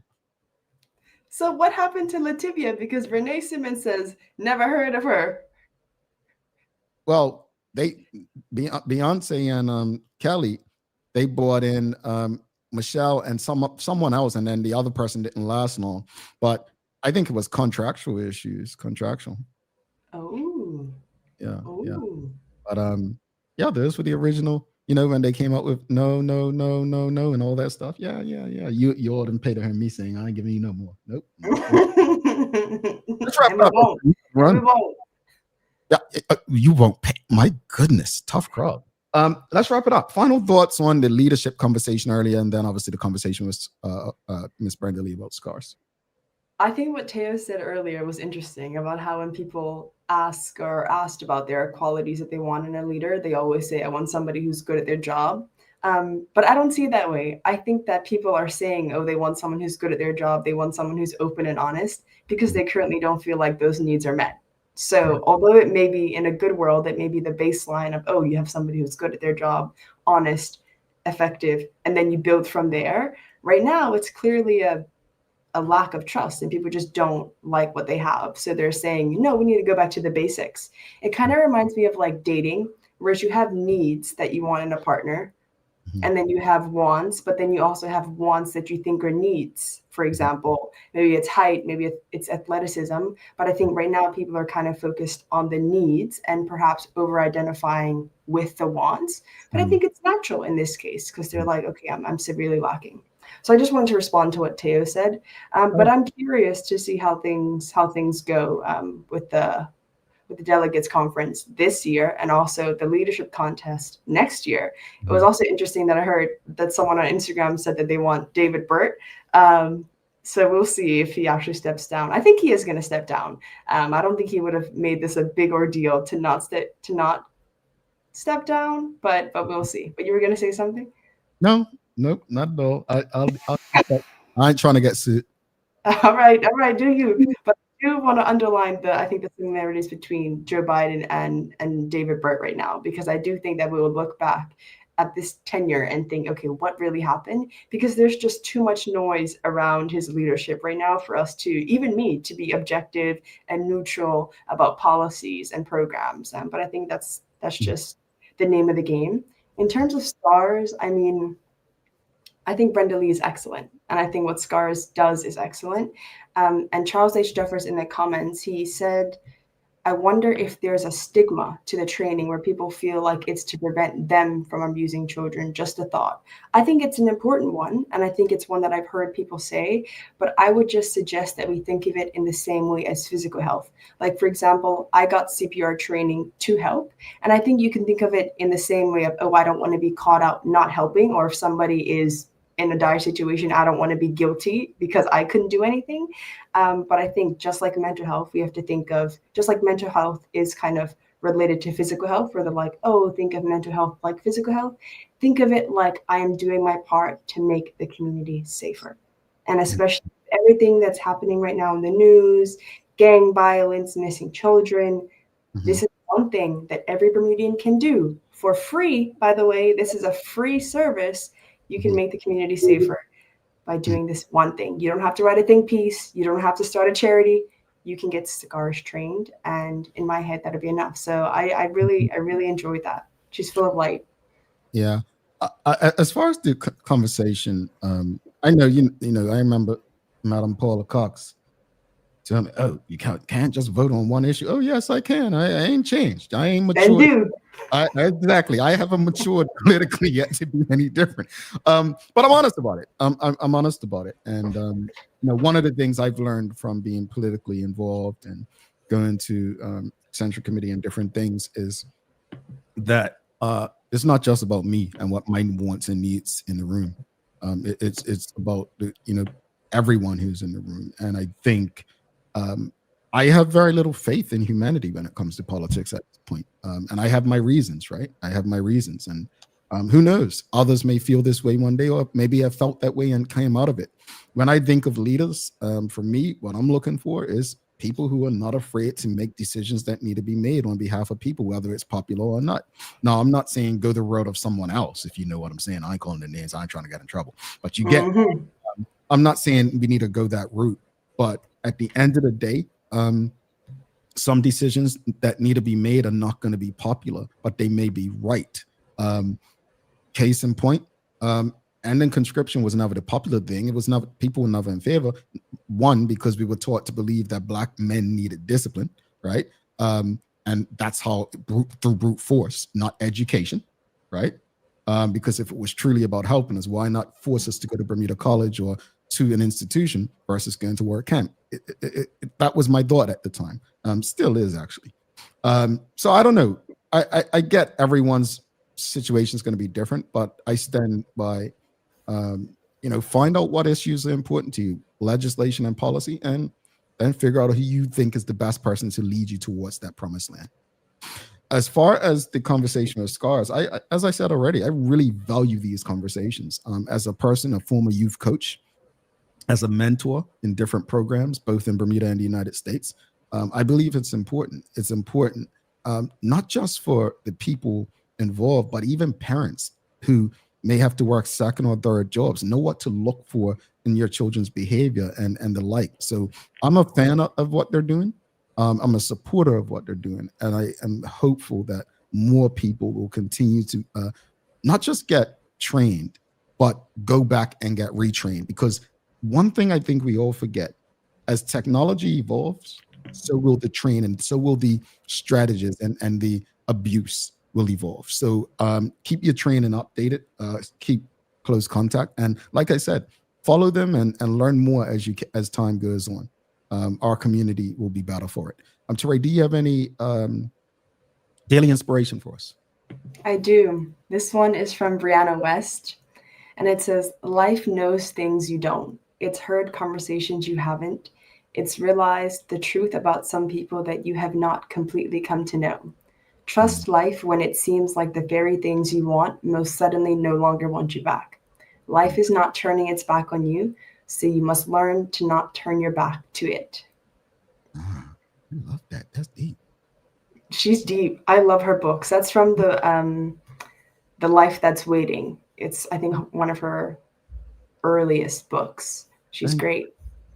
So what happened to Lativia? Because Renee Simmons says never heard of her. Well, Beyonce and Kelly, they brought in Michelle and someone else, and then the other person didn't last long. But I think it was contractual issues. Oh. Yeah. But yeah, those were the original. You know, when they came out with no, and all that stuff. Yeah. You all didn't pay to hear me saying I ain't giving you no more. Nope. Let's wrap it up. Run. Yeah, you won't pay. My goodness, tough crowd. Let's wrap it up. Final thoughts on the leadership conversation earlier, and then obviously the conversation with Miss Brendalee about SCARS. I think what Teo said earlier was interesting about how when people ask or asked about their qualities that they want in a leader, they always say, I want somebody who's good at their job. But I don't see it that way. I think that people are saying, oh, they want someone who's good at their job. They want someone who's open and honest because they currently don't feel like those needs are met. So although it may be in a good world, it may be the baseline of, oh, you have somebody who's good at their job, honest, effective, and then you build from there. Right now, it's clearly a lack of trust and people just don't like what they have. So they're saying, no, we need to go back to the basics. It kind of reminds me of like dating, whereas you have needs that you want in a partner. And then you have wants, but then you also have wants that you think are needs. For example, maybe it's height, maybe it's athleticism. But I think right now people are kind of focused on the needs and perhaps over-identifying with the wants. But I think it's natural in this case because they're like, okay, I'm severely lacking. So I just wanted to respond to what Teo said. But I'm curious to see how things go with the delegates conference this year and also the leadership contest next year. It was also interesting that I heard that someone on Instagram said that they want David Burt. So we'll see if he actually steps down. I think he is going to step down. I don't think he would have made this a big ordeal to not step down, but we'll see. But you were going to say something? Nope, not at all. I ain't trying to get sued. All right, do you? But do want to underline I think the similarities between Joe Biden and David Burt right now, because I do think that we will look back at this tenure and think, okay, what really happened? Because there's just too much noise around his leadership right now for us to, even me, to be objective and neutral about policies and programs. But I think that's just the name of the game. In terms of stars, I mean, I think Brendalee is excellent. And I think what SCARS does is excellent. And Charles H. Jeffers in the comments, he said, I wonder if there's a stigma to the training where people feel like it's to prevent them from abusing children. Just a thought. I think it's an important one. And I think it's one that I've heard people say, but I would just suggest that we think of it in the same way as physical health. Like, for example, I got CPR training to help. And I think you can think of it in the same way of, oh, I don't want to be caught out not helping, or if somebody is in a dire situation, I don't want to be guilty because I couldn't do anything. But I think just like mental health, we have to think of, just like mental health is kind of related to physical health, where they're like, oh, think of mental health like physical health. Think of it like I am doing my part to make the community safer. And especially everything that's happening right now in the news, gang violence, missing children. This is one thing that every Bermudian can do for free. By the way, this is a free service. You can make the community safer by doing this one thing. You don't have to write a think piece. You don't have to start a charity. You can get SCARS trained. And in my head, that'll be enough. So I really enjoyed that. She's full of light. Yeah. As far as the conversation, I know, you know, I remember Madam Paula Cox telling me, oh, you can't just vote on one issue. Oh, yes, I can. I ain't changed. I ain't matured. Exactly. I haven't matured politically yet to be any different. But I'm honest about it. I'm honest about it. And, you know, one of the things I've learned from being politically involved and going to Central Committee and different things is that it's not just about me and what my wants and needs in the room. It's about, you know, everyone who's in the room. And I think I have very little faith in humanity when it comes to politics at this point. And I have my reasons, right? I have my reasons. And who knows? Others may feel this way one day, or maybe have felt that way and came out of it. When I think of leaders, for me, what I'm looking for is people who are not afraid to make decisions that need to be made on behalf of people, whether it's popular or not. Now, I'm not saying go the road of someone else, if you know what I'm saying. I ain't calling the names. I ain't trying to get in trouble. But you get, I'm not saying we need to go that route. But at the end of the day, some decisions that need to be made are not going to be popular, but they may be right. Case in point, and then conscription was never the popular thing. It was never, people were never in favor. One, because we were taught to believe that Black men needed discipline, right? And that's how, through brute force, not education, right? Because if it was truly about helping us, why not force us to go to Bermuda College or to an institution versus going to work camp? That was my thought at the time. Still is, actually. So I don't know. I get everyone's situation is going to be different, but I stand by, you know, find out what issues are important to you, legislation and policy, and then figure out who you think is the best person to lead you towards that promised land. As far as the conversation with SCARS, as I said already, I really value these conversations. As a person, a former youth coach, as a mentor in different programs, both in Bermuda and the United States, I believe it's important. It's important not just for the people involved, but even parents who may have to work second or third jobs, know what to look for in your children's behavior and the like. So I'm a fan of what they're doing. I'm a supporter of what they're doing. And I am hopeful that more people will continue to not just get trained, but go back and get retrained. Because one thing I think we all forget, as technology evolves, so will the training, so will the strategies and the abuse will evolve. So keep your training updated, keep close contact. And like I said, follow them and learn more as time goes on. Our community will be better for it. Teray, do you have any daily inspiration for us? I do. This one is from Brianna West, and it says, life knows things you don't. It's heard conversations you haven't. It's realized the truth about some people that you have not completely come to know. Trust life when it seems like the very things you want most suddenly no longer want you back. Life is not turning its back on you, so you must learn to not turn your back to it. I love that. That's deep. She's deep. I love her books. That's from the Life That's Waiting. It's, I think, one of her earliest books. She's great.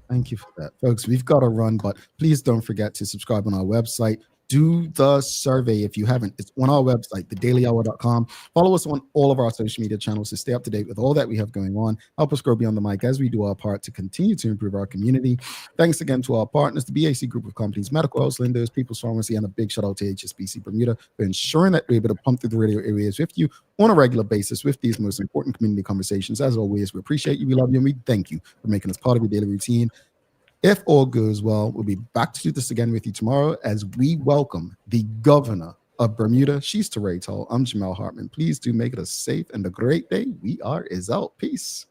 Thank you for that, folks. We've got to run, but please don't forget to subscribe on our website. Do the survey if you haven't. It's on our website, thedailyhour.com. Follow us on all of our social media channels to stay up to date with all that we have going on. Help us grow beyond the mic as we do our part to continue to improve our community. Thanks again to our partners, the BAC Group of Companies, Medical House, Lindos, People's Pharmacy, and a big shout out to HSBC Bermuda for ensuring that we're able to pump through the radio areas with you on a regular basis with these most important community conversations. As always, we appreciate you, we love you, and we thank you for making us part of your daily routine. If all goes well, we'll be back to do this again with you tomorrow as we welcome the governor of Bermuda. She's Teray Toll. I'm Jamel Hartman. Please do make it a safe and a great day. We are out. Peace.